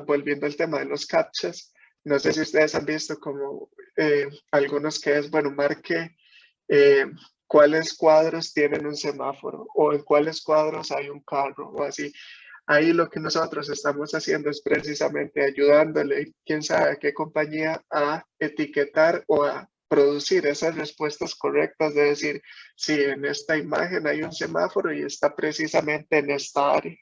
volviendo al tema de los captchas, no sé si ustedes han visto como algunos que es, bueno, marque eh, cuáles cuadros tienen un semáforo o en cuáles cuadros hay un carro o así. ahí lo que nosotros estamos haciendo es precisamente ayudándole, quién sabe a qué compañía, a etiquetar o a producir esas respuestas correctas de decir, si en esta imagen hay un semáforo y está precisamente en esta área,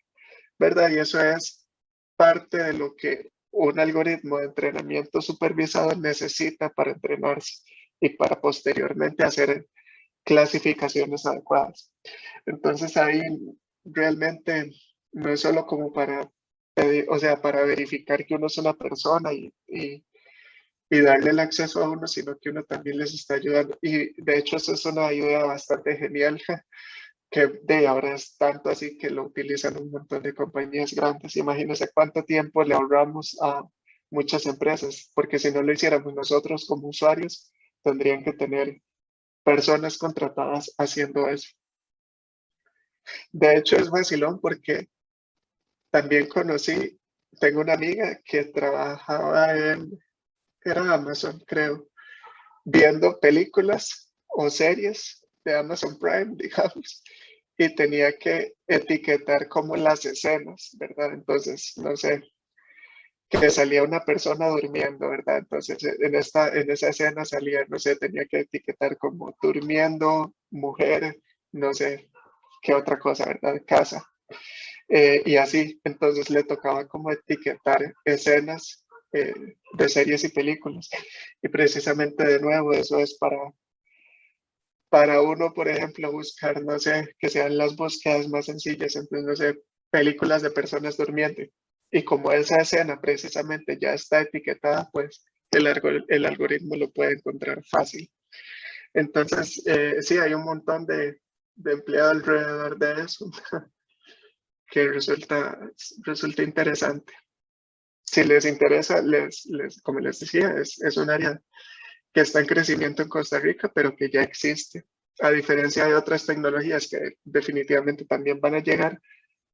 ¿verdad? Y eso es parte de lo que un algoritmo de entrenamiento supervisado necesita para entrenarse y para posteriormente hacer clasificaciones adecuadas. Entonces ahí realmente no es solo como para, o sea, para verificar que uno es una persona y darle el acceso a uno, sino que uno también les está ayudando. Y de hecho eso es una idea bastante genial que de ahora es tanto así que lo utilizan un montón de compañías grandes. Imagínense cuánto tiempo le ahorramos a muchas empresas, porque si no lo hiciéramos nosotros como usuarios, tendrían que tener personas contratadas haciendo eso. De hecho, es vacilón porque también tengo una amiga que trabajaba era Amazon, creo, viendo películas o series de Amazon Prime, digamos, y tenía que etiquetar como las escenas, ¿verdad? Entonces, no sé, que salía una persona durmiendo, ¿verdad? Entonces, en esa escena salía, no sé, tenía que etiquetar como durmiendo, mujer, no sé, qué otra cosa, ¿verdad? Casa. Y así, entonces le tocaba como etiquetar escenas de series y películas. Y precisamente de nuevo, eso es para uno, por ejemplo, buscar, no sé, que sean las búsquedas más sencillas, entonces, no sé, películas de personas durmiendo. Y como esa escena precisamente ya está etiquetada, pues el algoritmo lo puede encontrar fácil. Entonces, sí, hay un montón de empleados alrededor de eso que resulta interesante. Si les interesa, como les decía, es un área que está en crecimiento en Costa Rica, pero que ya existe, a diferencia de otras tecnologías que definitivamente también van a llegar,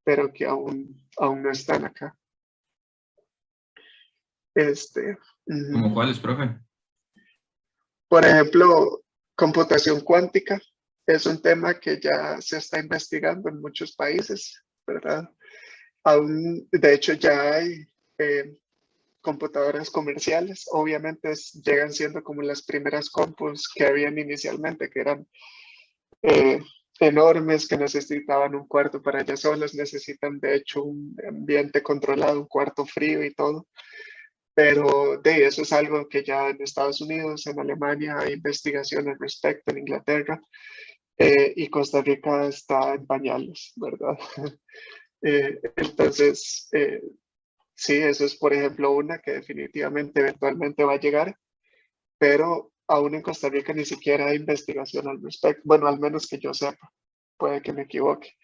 pero que aún no están acá. ¿Cómo cuáles, profe? Por ejemplo, computación cuántica es un tema que ya se está investigando en muchos países, ¿verdad? Aún, de hecho, ya hay computadoras comerciales, obviamente llegan siendo como las primeras compus que habían inicialmente, que eran enormes, que necesitaban un cuarto para ellas solas, necesitan de hecho un ambiente controlado, un cuarto frío y todo. Pero de eso es algo que ya en Estados Unidos, en Alemania hay investigación al respecto, en Inglaterra, y Costa Rica está en pañales, ¿verdad? Entonces, sí, eso es, por ejemplo, una que definitivamente eventualmente va a llegar, pero aún en Costa Rica ni siquiera hay investigación al respecto. Bueno, al menos que yo sepa, puede que me equivoque,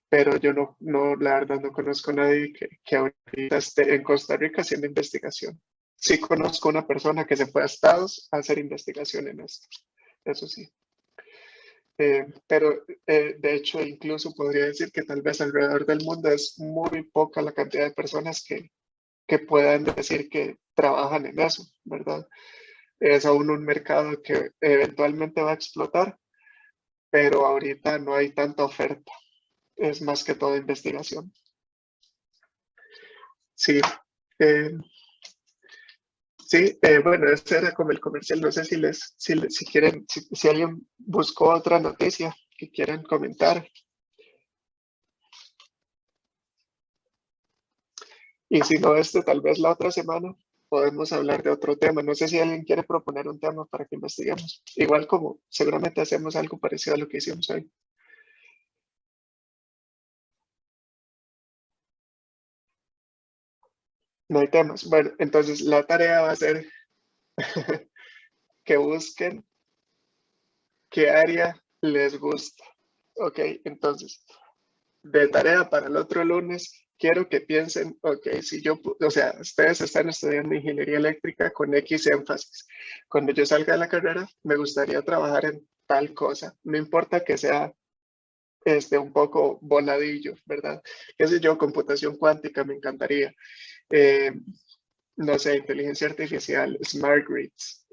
pero yo la verdad no conozco a nadie que ahorita esté en Costa Rica haciendo investigación. Sí conozco una persona que se fue a Estados a hacer investigación en esto, eso sí. Pero de hecho incluso podría decir que tal vez alrededor del mundo es muy poca la cantidad de personas que puedan decir que trabajan en eso, ¿verdad? Es aún un mercado que eventualmente va a explotar, pero ahorita no hay tanta oferta. Es más que todo investigación. Sí, eh, sí, bueno, ese era como el comercial. No sé si quieren, si alguien buscó otra noticia que quieran comentar. Y si no, tal vez la otra semana podemos hablar de otro tema. No sé si alguien quiere proponer un tema para que investiguemos. Igual como seguramente hacemos algo parecido a lo que hicimos hoy. No hay temas. Bueno, entonces la tarea va a ser que busquen qué área les gusta. Ok, entonces, de tarea para el otro lunes, quiero que piensen, ok, o sea, ustedes están estudiando ingeniería eléctrica con X énfasis. Cuando yo salga de la carrera, me gustaría trabajar en tal cosa. No importa que sea un poco voladillo, ¿verdad? Qué sé yo, computación cuántica, me encantaría. Eh, no sé, inteligencia artificial, smart grids,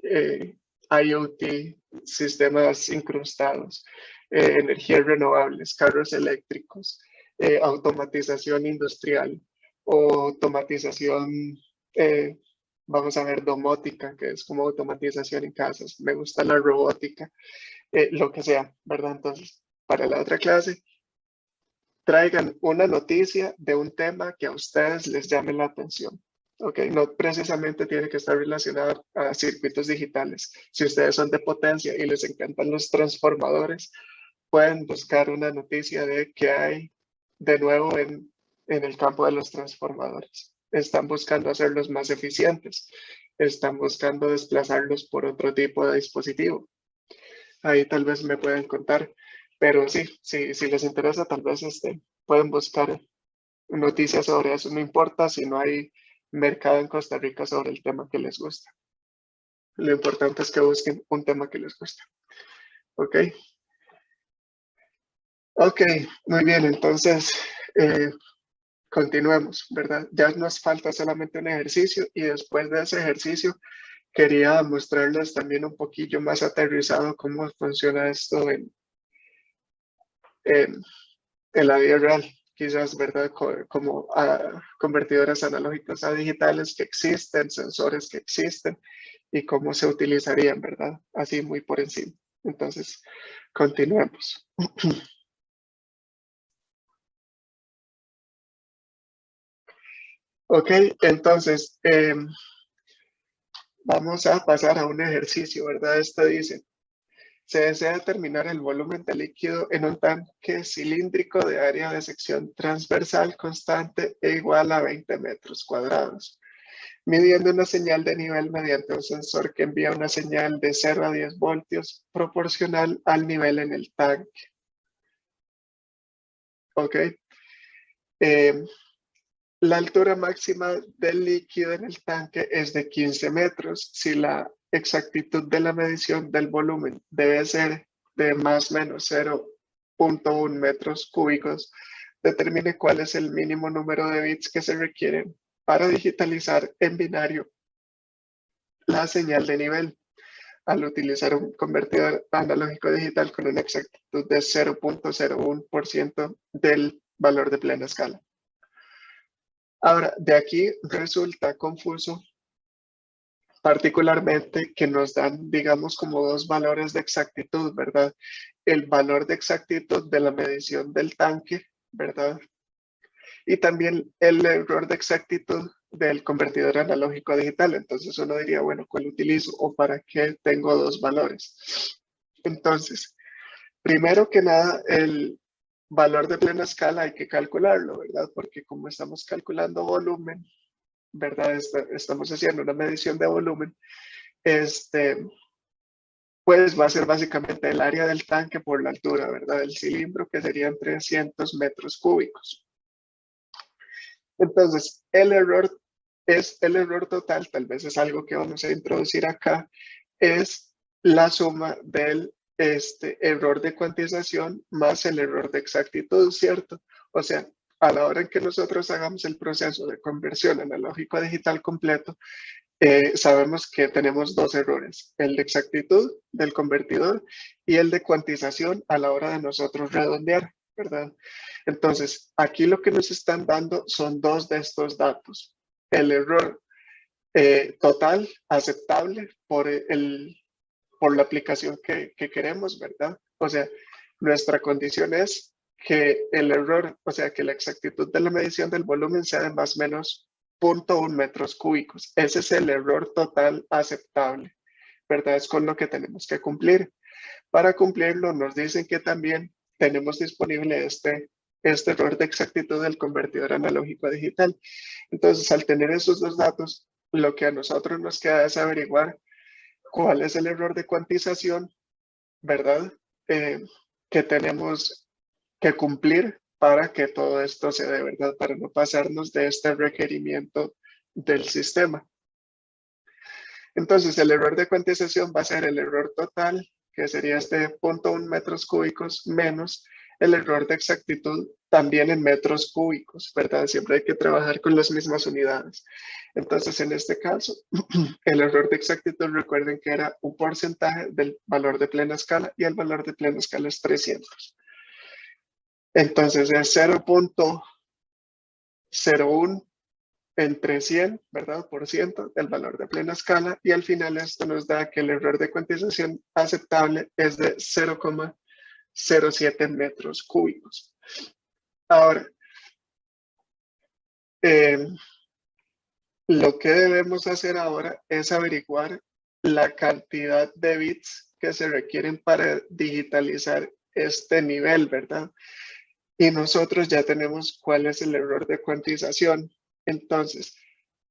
IoT, sistemas incrustados, energías renovables, carros eléctricos, automatización industrial o automatización, vamos a ver, domótica, que es como automatización en casas. Me gusta la robótica, lo que sea, ¿verdad? Entonces, para la otra clase, traigan una noticia de un tema que a ustedes les llame la atención. ¿Ok? No precisamente tiene que estar relacionado a circuitos digitales. Si ustedes son de potencia y les encantan los transformadores, pueden buscar una noticia de qué hay de nuevo en el campo de los transformadores. Están buscando hacerlos más eficientes. Están buscando desplazarlos por otro tipo de dispositivo. Ahí tal vez me pueden contar. Pero sí, si les interesa, tal vez pueden buscar noticias sobre eso. No importa si no hay mercado en Costa Rica sobre el tema que les gusta. Lo importante es que busquen un tema que les guste. ¿Ok? Ok, muy bien. Entonces, continuemos, ¿verdad? Ya nos falta solamente un ejercicio y después de ese ejercicio quería mostrarles también un poquillo más aterrizado cómo funciona esto en la vida real. Quizás, ¿verdad? Como convertidores analógicos a digitales que existen, sensores que existen y cómo se utilizarían, ¿verdad? Así muy por encima. Entonces, continuemos. Ok, entonces, vamos a pasar a un ejercicio, ¿verdad? Esto dice, se desea determinar el volumen de líquido en un tanque cilíndrico de área de sección transversal constante e igual a 20 metros cuadrados, midiendo una señal de nivel mediante un sensor que envía una señal de 0 a 10 voltios proporcional al nivel en el tanque. ¿Ok? La altura máxima del líquido en el tanque es de 15 metros. Si la exactitud de la medición del volumen debe ser de más o menos 0.1 metros cúbicos, determine cuál es el mínimo número de bits que se requieren para digitalizar en binario la señal de nivel al utilizar un convertidor analógico digital con una exactitud de 0.01% del valor de plena escala. Ahora, de aquí resulta confuso, particularmente que nos dan, digamos, como dos valores de exactitud, ¿verdad? El valor de exactitud de la medición del tanque, ¿verdad? Y también el error de exactitud del convertidor analógico a digital. Entonces uno diría, bueno, ¿cuál utilizo o para qué tengo dos valores? Entonces, primero que nada, el valor de plena escala hay que calcularlo, ¿verdad? Porque como estamos calculando volumen, ¿verdad? Estamos haciendo una medición de volumen, pues va a ser básicamente el área del tanque por la altura, ¿verdad? Del cilindro, que serían 300 metros cúbicos. Entonces, el error total, tal vez es algo que vamos a introducir acá, es la suma del error de cuantización más el error de exactitud, ¿cierto? O sea, a la hora en que nosotros hagamos el proceso de conversión analógico a digital completo, sabemos que tenemos dos errores, el de exactitud del convertidor y el de cuantización a la hora de nosotros redondear, ¿verdad? Entonces, aquí lo que nos están dando son dos de estos datos. El error total aceptable por la aplicación que queremos, ¿verdad? O sea, nuestra condición es que el error, o sea, que la exactitud de la medición del volumen sea de más o menos 0.1 metros cúbicos. Ese es el error total aceptable, ¿verdad? Es con lo que tenemos que cumplir. Para cumplirlo, nos dicen que también tenemos disponible este error de exactitud del convertidor analógico a digital. Entonces, al tener esos dos datos, lo que a nosotros nos queda es averiguar cuál es el error de cuantización, ¿verdad? Que tenemos que cumplir para que todo esto se dé, ¿verdad? Para no pasarnos de este requerimiento del sistema. Entonces, el error de cuantización va a ser el error total, que sería 0.1 metros cúbicos, menos el error de exactitud también en metros cúbicos, ¿verdad? Siempre hay que trabajar con las mismas unidades. Entonces, en este caso, el error de exactitud, recuerden que era un porcentaje del valor de plena escala y el valor de plena escala es 300. Entonces es 0.01 entre 100, ¿verdad? Por ciento del valor de plena escala, y al final esto nos da que el error de cuantización aceptable es de 0,07 metros cúbicos. Ahora, lo que debemos hacer ahora es averiguar la cantidad de bits que se requieren para digitalizar este nivel, ¿verdad? Y nosotros ya tenemos cuál es el error de cuantización. Entonces,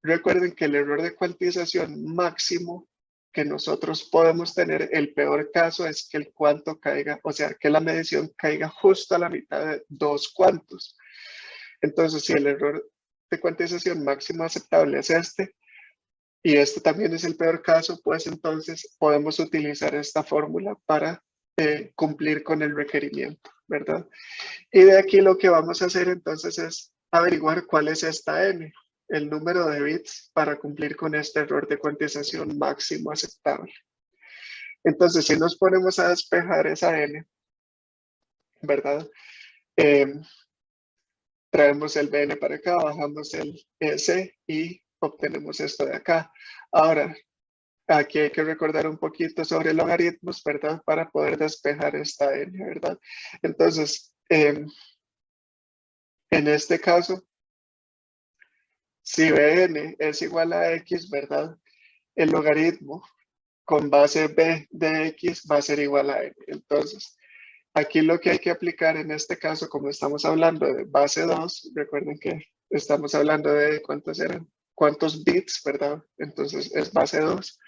recuerden que el error de cuantización máximo que nosotros podemos tener, el peor caso es que el cuanto caiga, o sea, que la medición caiga justo a la mitad de 2 cuantos. Entonces, si el error de cuantización máximo aceptable es este, y este también es el peor caso, pues entonces podemos utilizar esta fórmula para cumplir con el requerimiento, ¿verdad? Y de aquí lo que vamos a hacer entonces es averiguar cuál es esta n, el número de bits para cumplir con este error de cuantización máximo aceptable. Entonces, si nos ponemos a despejar esa n, ¿verdad? Traemos el bn para acá, bajamos el c y obtenemos esto de acá. Ahora, aquí hay que recordar un poquito sobre logaritmos, ¿verdad? Para poder despejar esta n, ¿verdad? Entonces, en este caso, si bn es igual a x, ¿verdad? El logaritmo con base b de x va a ser igual a n. Entonces, aquí lo que hay que aplicar en este caso, como estamos hablando de base 2, recuerden que estamos hablando de cuántos eran, cuántos bits, ¿verdad? Entonces es base 2.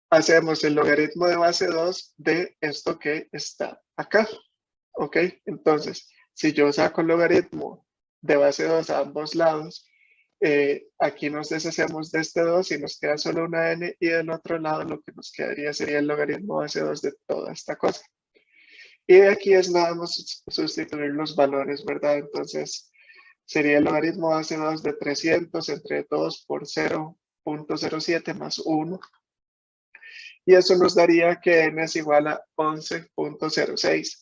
Hacemos el logaritmo de base 2 de esto que está acá. ¿Ok? Entonces, si yo saco el logaritmo de base 2 a ambos lados, aquí nos deshacemos de este 2 y nos queda solo una n, y del otro lado lo que nos quedaría sería el logaritmo base 2 de toda esta cosa. Y de aquí es nada más sustituir los valores, ¿verdad? Entonces, sería el logaritmo base 2 de 300 entre 2 por 0.07 más 1. Y eso nos daría que n es igual a 11.06.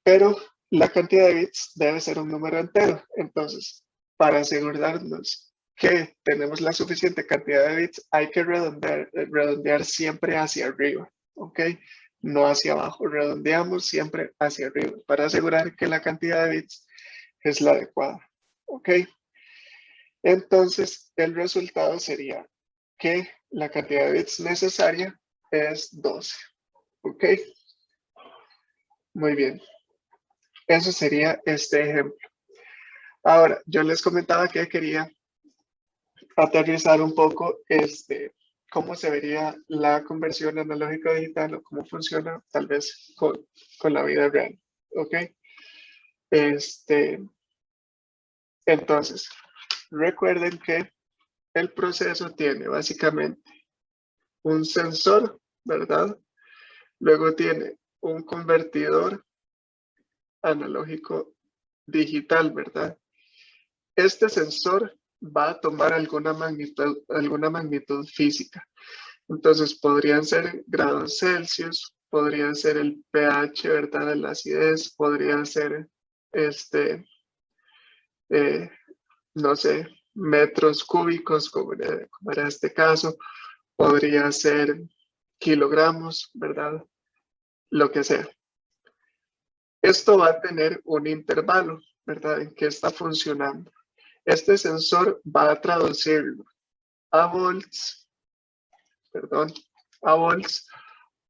Pero la cantidad de bits debe ser un número entero. Entonces, para asegurarnos que tenemos la suficiente cantidad de bits, hay que redondear siempre hacia arriba, ¿ok? No hacia abajo, redondeamos siempre hacia arriba para asegurar que la cantidad de bits es la adecuada, ¿ok? Entonces, el resultado sería que la cantidad de bits necesaria es 12, ¿ok? Muy bien. Eso sería este ejemplo. Ahora, yo les comentaba que quería aterrizar un poco cómo se vería la conversión analógica digital o cómo funciona tal vez con la vida real. ¿Ok? Entonces, recuerden que el proceso tiene básicamente un sensor, ¿verdad? Luego tiene un convertidor analógico digital, ¿verdad? Este sensor va a tomar alguna magnitud física. Entonces podrían ser grados Celsius, podría ser el pH, ¿verdad? La acidez, podría ser, no sé, metros cúbicos, como era este caso, podría ser kilogramos, ¿verdad? Lo que sea. Esto va a tener un intervalo, ¿verdad? En que está funcionando. Este sensor va a traducirlo a volts, a volts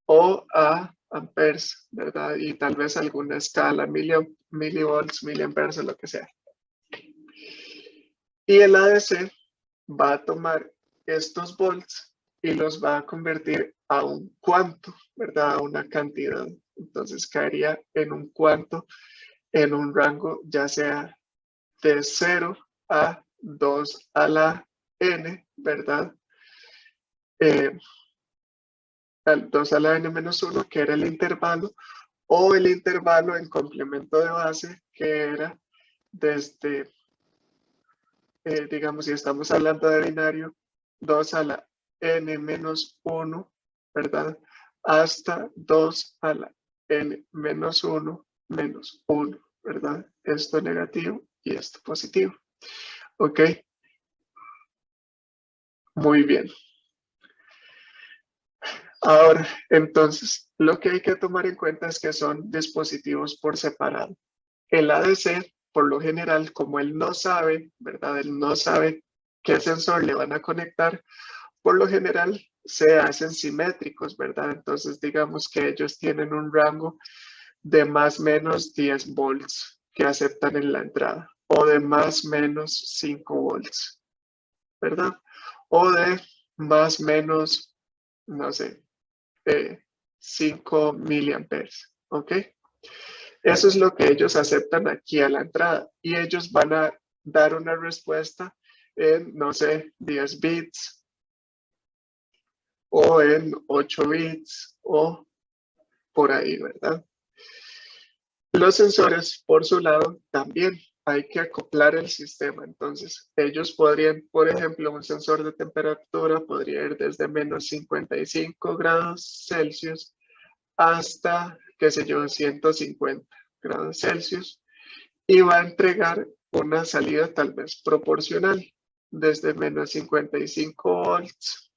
o a amperes, ¿verdad? Y tal vez alguna escala, milivolts, miliamperes o lo que sea. Y el ADC va a tomar estos volts y los va a convertir a un cuanto, ¿verdad? A una cantidad. Entonces caería en un cuanto, en un rango ya sea de 0 a 2 a la n, ¿verdad? 2 a la n menos 1, que era el intervalo, o el intervalo en complemento de base, que era desde, digamos, si estamos hablando de binario, 2 a la n menos 1, ¿verdad? Hasta 2 a la en -1, -1, ¿verdad? Esto negativo y esto positivo. ¿Ok? Muy bien. Ahora, entonces, lo que hay que tomar en cuenta es que son dispositivos por separado. El ADC, por lo general, como él no sabe, ¿verdad? Él no sabe qué sensor le van a conectar, por lo general se hacen simétricos, ¿verdad? Entonces, digamos que ellos tienen un rango de más o menos 10 volts que aceptan en la entrada, o de más o menos 5 volts, ¿verdad? O de más o menos, no sé, 5 miliamperes, ¿ok? Eso es lo que ellos aceptan aquí a la entrada y ellos van a dar una respuesta en, no sé, 10 bits o en 8 bits o por ahí, ¿verdad? Los sensores, por su lado, también hay que acoplar el sistema. Entonces, ellos podrían, por ejemplo, un sensor de temperatura podría ir desde menos 55 grados Celsius hasta, qué sé yo, 150 grados Celsius y va a entregar una salida tal vez proporcional desde menos 55 volts,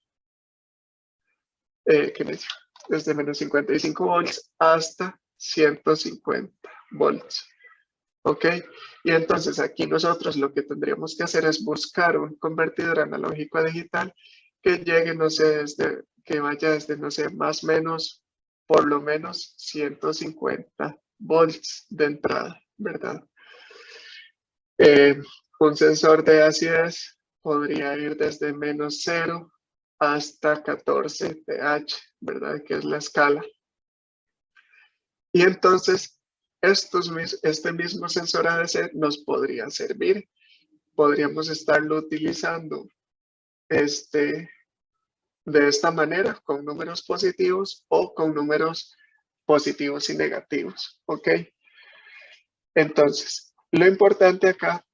¿qué me dice? Desde menos 55 volts hasta 150 volts. ¿Ok? Y entonces aquí nosotros lo que tendríamos que hacer es buscar un convertidor analógico a digital que llegue, no sé, que vaya desde, no sé, más o menos, por lo menos 150 volts de entrada, ¿verdad? Un sensor de acidez podría ir desde menos 0 hasta 14 pH, ¿verdad? Que es la escala. Y entonces, este mismo sensor ADC nos podría servir. Podríamos estarlo utilizando de esta manera, con números positivos o con números positivos y negativos, ¿ok? Entonces, lo importante acá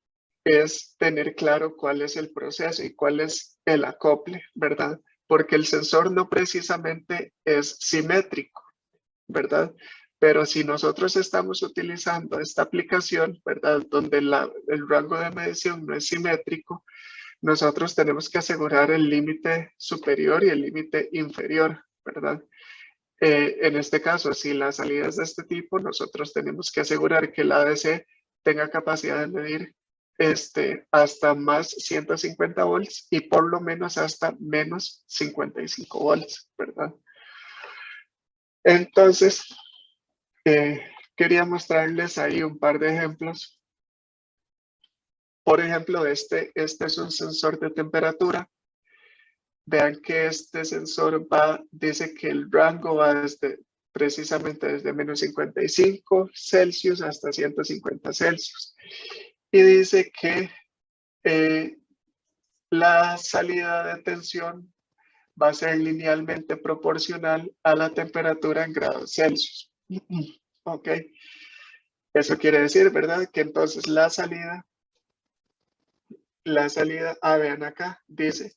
es tener claro cuál es el proceso y cuál es el acople, ¿verdad? Porque el sensor no precisamente es simétrico, ¿verdad? Pero si nosotros estamos utilizando esta aplicación, ¿verdad? Donde el rango de medición no es simétrico, nosotros tenemos que asegurar el límite superior y el límite inferior, ¿verdad? En este caso, si la salida es de este tipo, nosotros tenemos que asegurar que el ADC tenga capacidad de medir hasta más 150 volts y por lo menos hasta menos 55 volts, ¿verdad? Entonces, quería mostrarles ahí un par de ejemplos. Por ejemplo, este es un sensor de temperatura. Vean que este sensor dice que el rango va precisamente desde menos 55 Celsius hasta 150 Celsius. Y dice que la salida de tensión va a ser linealmente proporcional a la temperatura en grados Celsius. Ok. Eso quiere decir, ¿verdad? Que entonces la salida, vean acá, dice,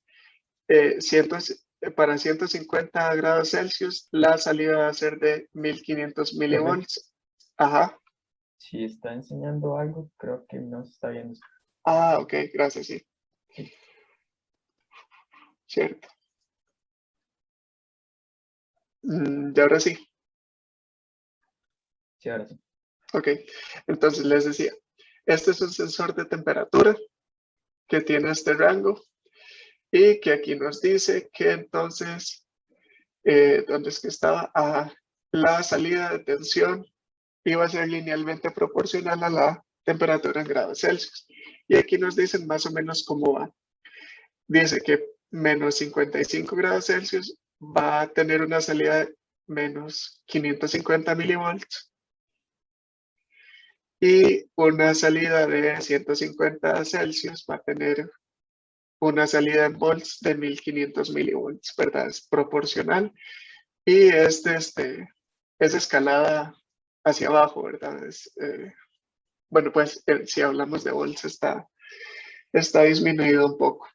para 150 grados Celsius, la salida va a ser de 1500 milivolts. Ajá. Si está enseñando algo, creo que no se está viendo. Ah, ok, gracias, sí. Cierto. Y ahora sí. Sí, ahora sí. Ok, entonces les decía, este es un sensor de temperatura que tiene este rango y que aquí nos dice que entonces, ¿dónde es que estaba? La salida de tensión iba a ser linealmente proporcional a la temperatura en grados Celsius. Y aquí nos dicen más o menos cómo va. Dice que menos 55 grados Celsius va a tener una salida de menos 550 milivolts y una salida de 150 Celsius va a tener una salida en volts de 1500 milivolts, ¿verdad? Es proporcional y es escalada hacia abajo, ¿verdad? Bueno, pues si hablamos de volts está disminuido un poco.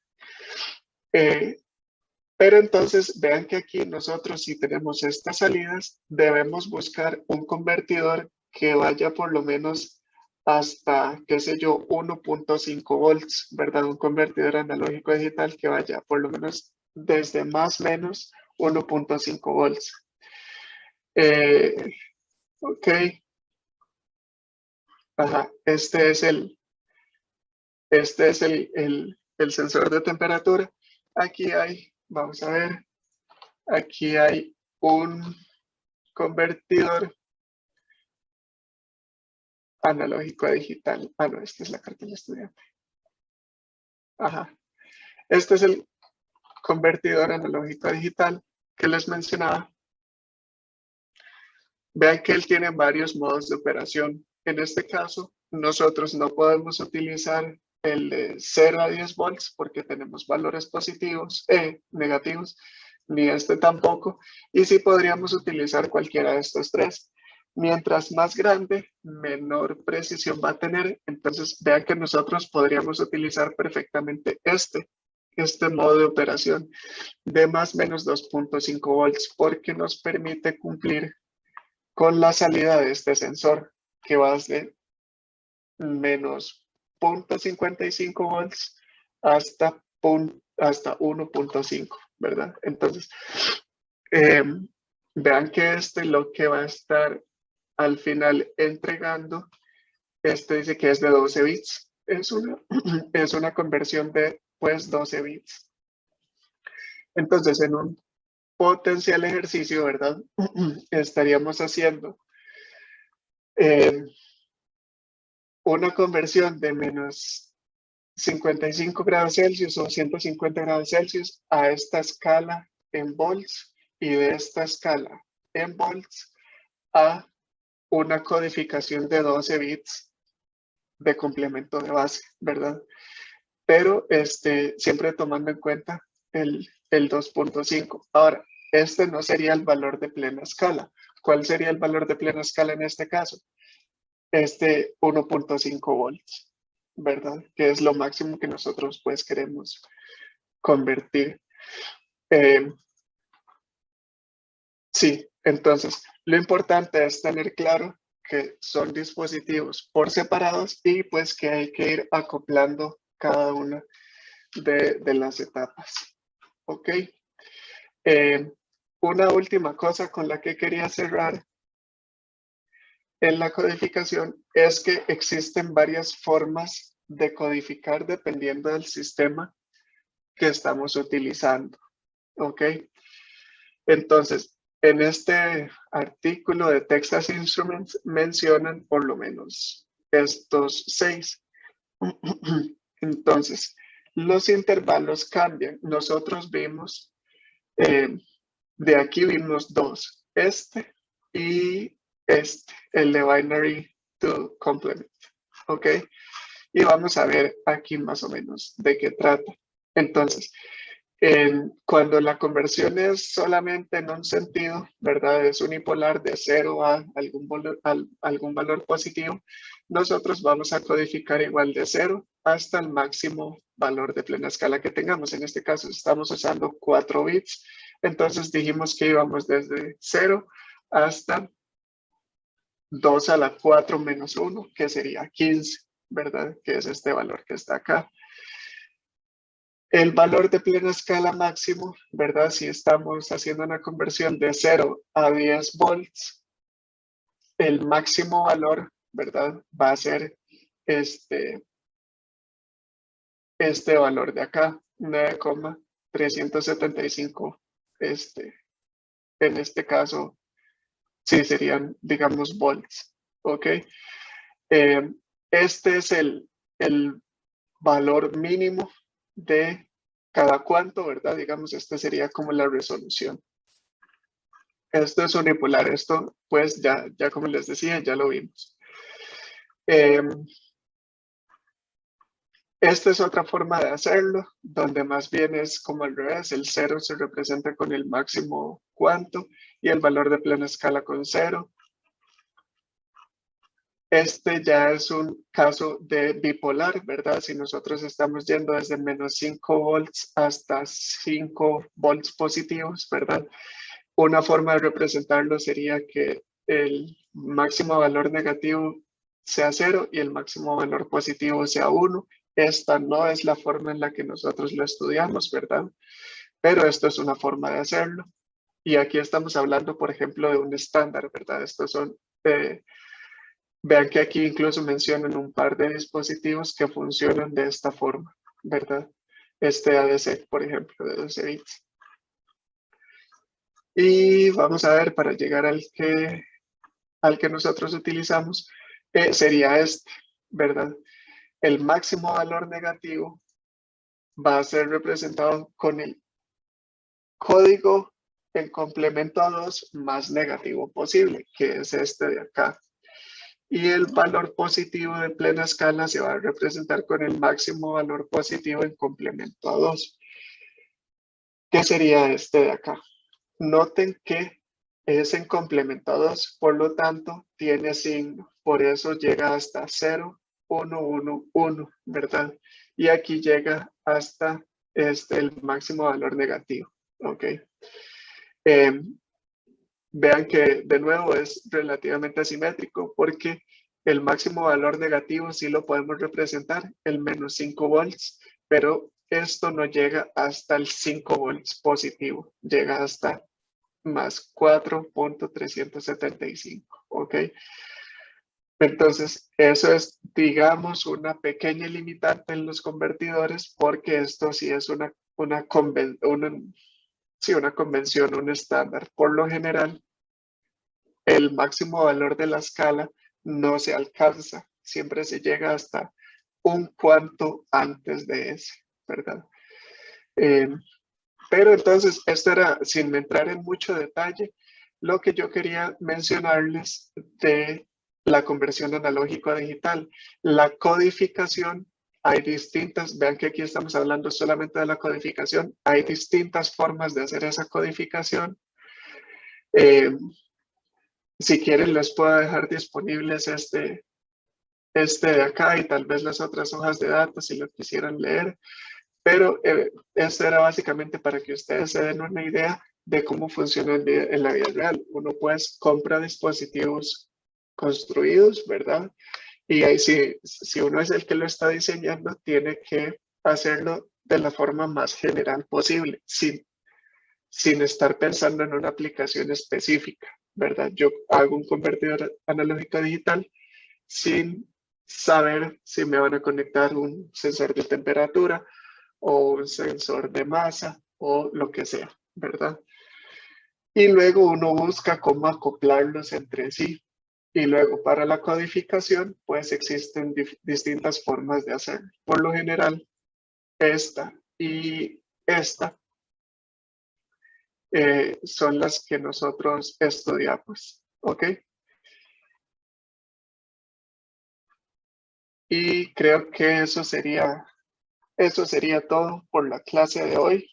Pero entonces vean que aquí nosotros, si tenemos estas salidas, debemos buscar un convertidor que vaya por lo menos hasta, qué sé yo, 1.5 volts, ¿verdad? Un convertidor analógico digital que vaya por lo menos desde más o menos 1.5 volts. Ok. Ajá, este es el sensor de temperatura. Aquí hay, vamos a ver, aquí hay un convertidor analógico a digital. Ah, no, esta es la carta del estudiante. Ajá. Este es el convertidor analógico a digital que les mencionaba. Vean que él tiene varios modos de operación. En este caso, nosotros no podemos utilizar el de 0 a 10 volts porque tenemos valores positivos, negativos, ni este tampoco. Y sí podríamos utilizar cualquiera de estos tres. Mientras más grande, menor precisión va a tener. Entonces, vean que nosotros podríamos utilizar perfectamente este modo de operación de más o menos 2.5 volts porque nos permite cumplir con la salida de este sensor que va de menos 0.55 volts hasta 1.5, ¿verdad? Entonces, vean que lo que va a estar al final entregando, dice que es de 12 bits. Es una conversión de, pues, 12 bits. Entonces, en un potencial ejercicio, ¿verdad? Estaríamos haciendo una conversión de menos 55 grados Celsius o 150 grados Celsius a esta escala en volts y de esta escala en volts a una codificación de 12 bits de complemento de base, ¿verdad? Pero siempre tomando en cuenta el 2.5. Ahora, este no sería el valor de plena escala. ¿Cuál sería el valor de plena escala en este caso? 1.5 volts, ¿verdad? Que es lo máximo que nosotros pues queremos convertir. Sí, entonces lo importante es tener claro que son dispositivos por separados y pues que hay que ir acoplando cada una de las etapas. ¿Ok? Una última cosa con la que quería cerrar en la codificación es que existen varias formas de codificar dependiendo del sistema que estamos utilizando. ¿Ok? Entonces, en este artículo de Texas Instruments mencionan por lo menos estos 6. Entonces, los intervalos cambian. Nosotros vimos, de aquí vimos 2, y el de binary to complement. ¿Ok? Y vamos a ver aquí más o menos de qué trata. Entonces, cuando la conversión es solamente en un sentido, ¿verdad? Es unipolar de 0 a algún valor positivo, nosotros vamos a codificar igual de 0 hasta el máximo valor de plena escala que tengamos. En este caso estamos usando 4 bits, entonces dijimos que íbamos desde 0 hasta 2 a la 4 menos 1, que sería 15, ¿verdad? Que es este valor que está acá. El valor de plena escala máximo, ¿verdad? Si estamos haciendo una conversión de 0 a 10 volts, el máximo valor, ¿verdad? Va a ser este valor de acá, 9,375. En este caso, sí serían, digamos, volts. ¿Ok? Este es el valor mínimo de cada cuánto, ¿verdad? Digamos, esta sería como la resolución. Esto es unipolar, esto pues ya como les decía, ya lo vimos. Esta es otra forma de hacerlo, donde más bien es como al revés, el 0 se representa con el máximo cuánto y el valor de plena escala con 0. Este ya es un caso de bipolar, ¿verdad? Si nosotros estamos yendo desde menos 5 volts hasta 5 volts positivos, ¿verdad? Una forma de representarlo sería que el máximo valor negativo sea 0 y el máximo valor positivo sea 1. Esta no es la forma en la que nosotros lo estudiamos, ¿verdad? Pero esto es una forma de hacerlo. Y aquí estamos hablando, por ejemplo, de un estándar, ¿verdad? Estos son, vean que aquí incluso mencionan un par de dispositivos que funcionan de esta forma, ¿verdad? Este ADC, por ejemplo, de 12 bits. Y vamos a ver, para llegar al que nosotros utilizamos, sería este, ¿verdad? El máximo valor negativo va a ser representado con el código en complemento a 2 más negativo posible, que es este de acá. Y el valor positivo de plena escala se va a representar con el máximo valor positivo en complemento a 2. ¿Qué sería este de acá? Noten que es en complemento a 2, por lo tanto tiene signo, por eso llega hasta 0, 1, 1, 1, ¿verdad? Y aquí llega hasta el máximo valor negativo, ¿ok? Vean que de nuevo es relativamente asimétrico porque el máximo valor negativo sí lo podemos representar, el menos 5 volts, pero esto no llega hasta el 5 volts positivo, llega hasta más 4.375, ¿ok? Entonces, eso es, digamos, una pequeña limitante en los convertidores porque esto sí es una convención, un estándar. Por lo general, el máximo valor de la escala no se alcanza, siempre se llega hasta un cuanto antes de ese, ¿verdad? Pero entonces, esto era, sin entrar en mucho detalle, lo que yo quería mencionarles de la conversión analógico a digital. La codificación, hay distintas, vean que aquí estamos hablando solamente de la codificación, hay distintas formas de hacer esa codificación. Si quieren, les puedo dejar disponibles este de acá y tal vez las otras hojas de datos si lo quisieran leer. Pero esto era básicamente para que ustedes se den una idea de cómo funciona en la vida real. Uno pues compra dispositivos construidos, ¿verdad? Y ahí si uno es el que lo está diseñando, tiene que hacerlo de la forma más general posible, sin estar pensando en una aplicación específica, ¿verdad? Yo hago un convertidor analógico a digital sin saber si me van a conectar un sensor de temperatura o un sensor de masa o lo que sea, ¿verdad? Y luego uno busca cómo acoplarlos entre sí. Y luego para la codificación, pues existen distintas formas de hacerlo. Por lo general, esta y esta son las que nosotros estudiamos, ¿ok? Y creo que eso sería todo por la clase de hoy.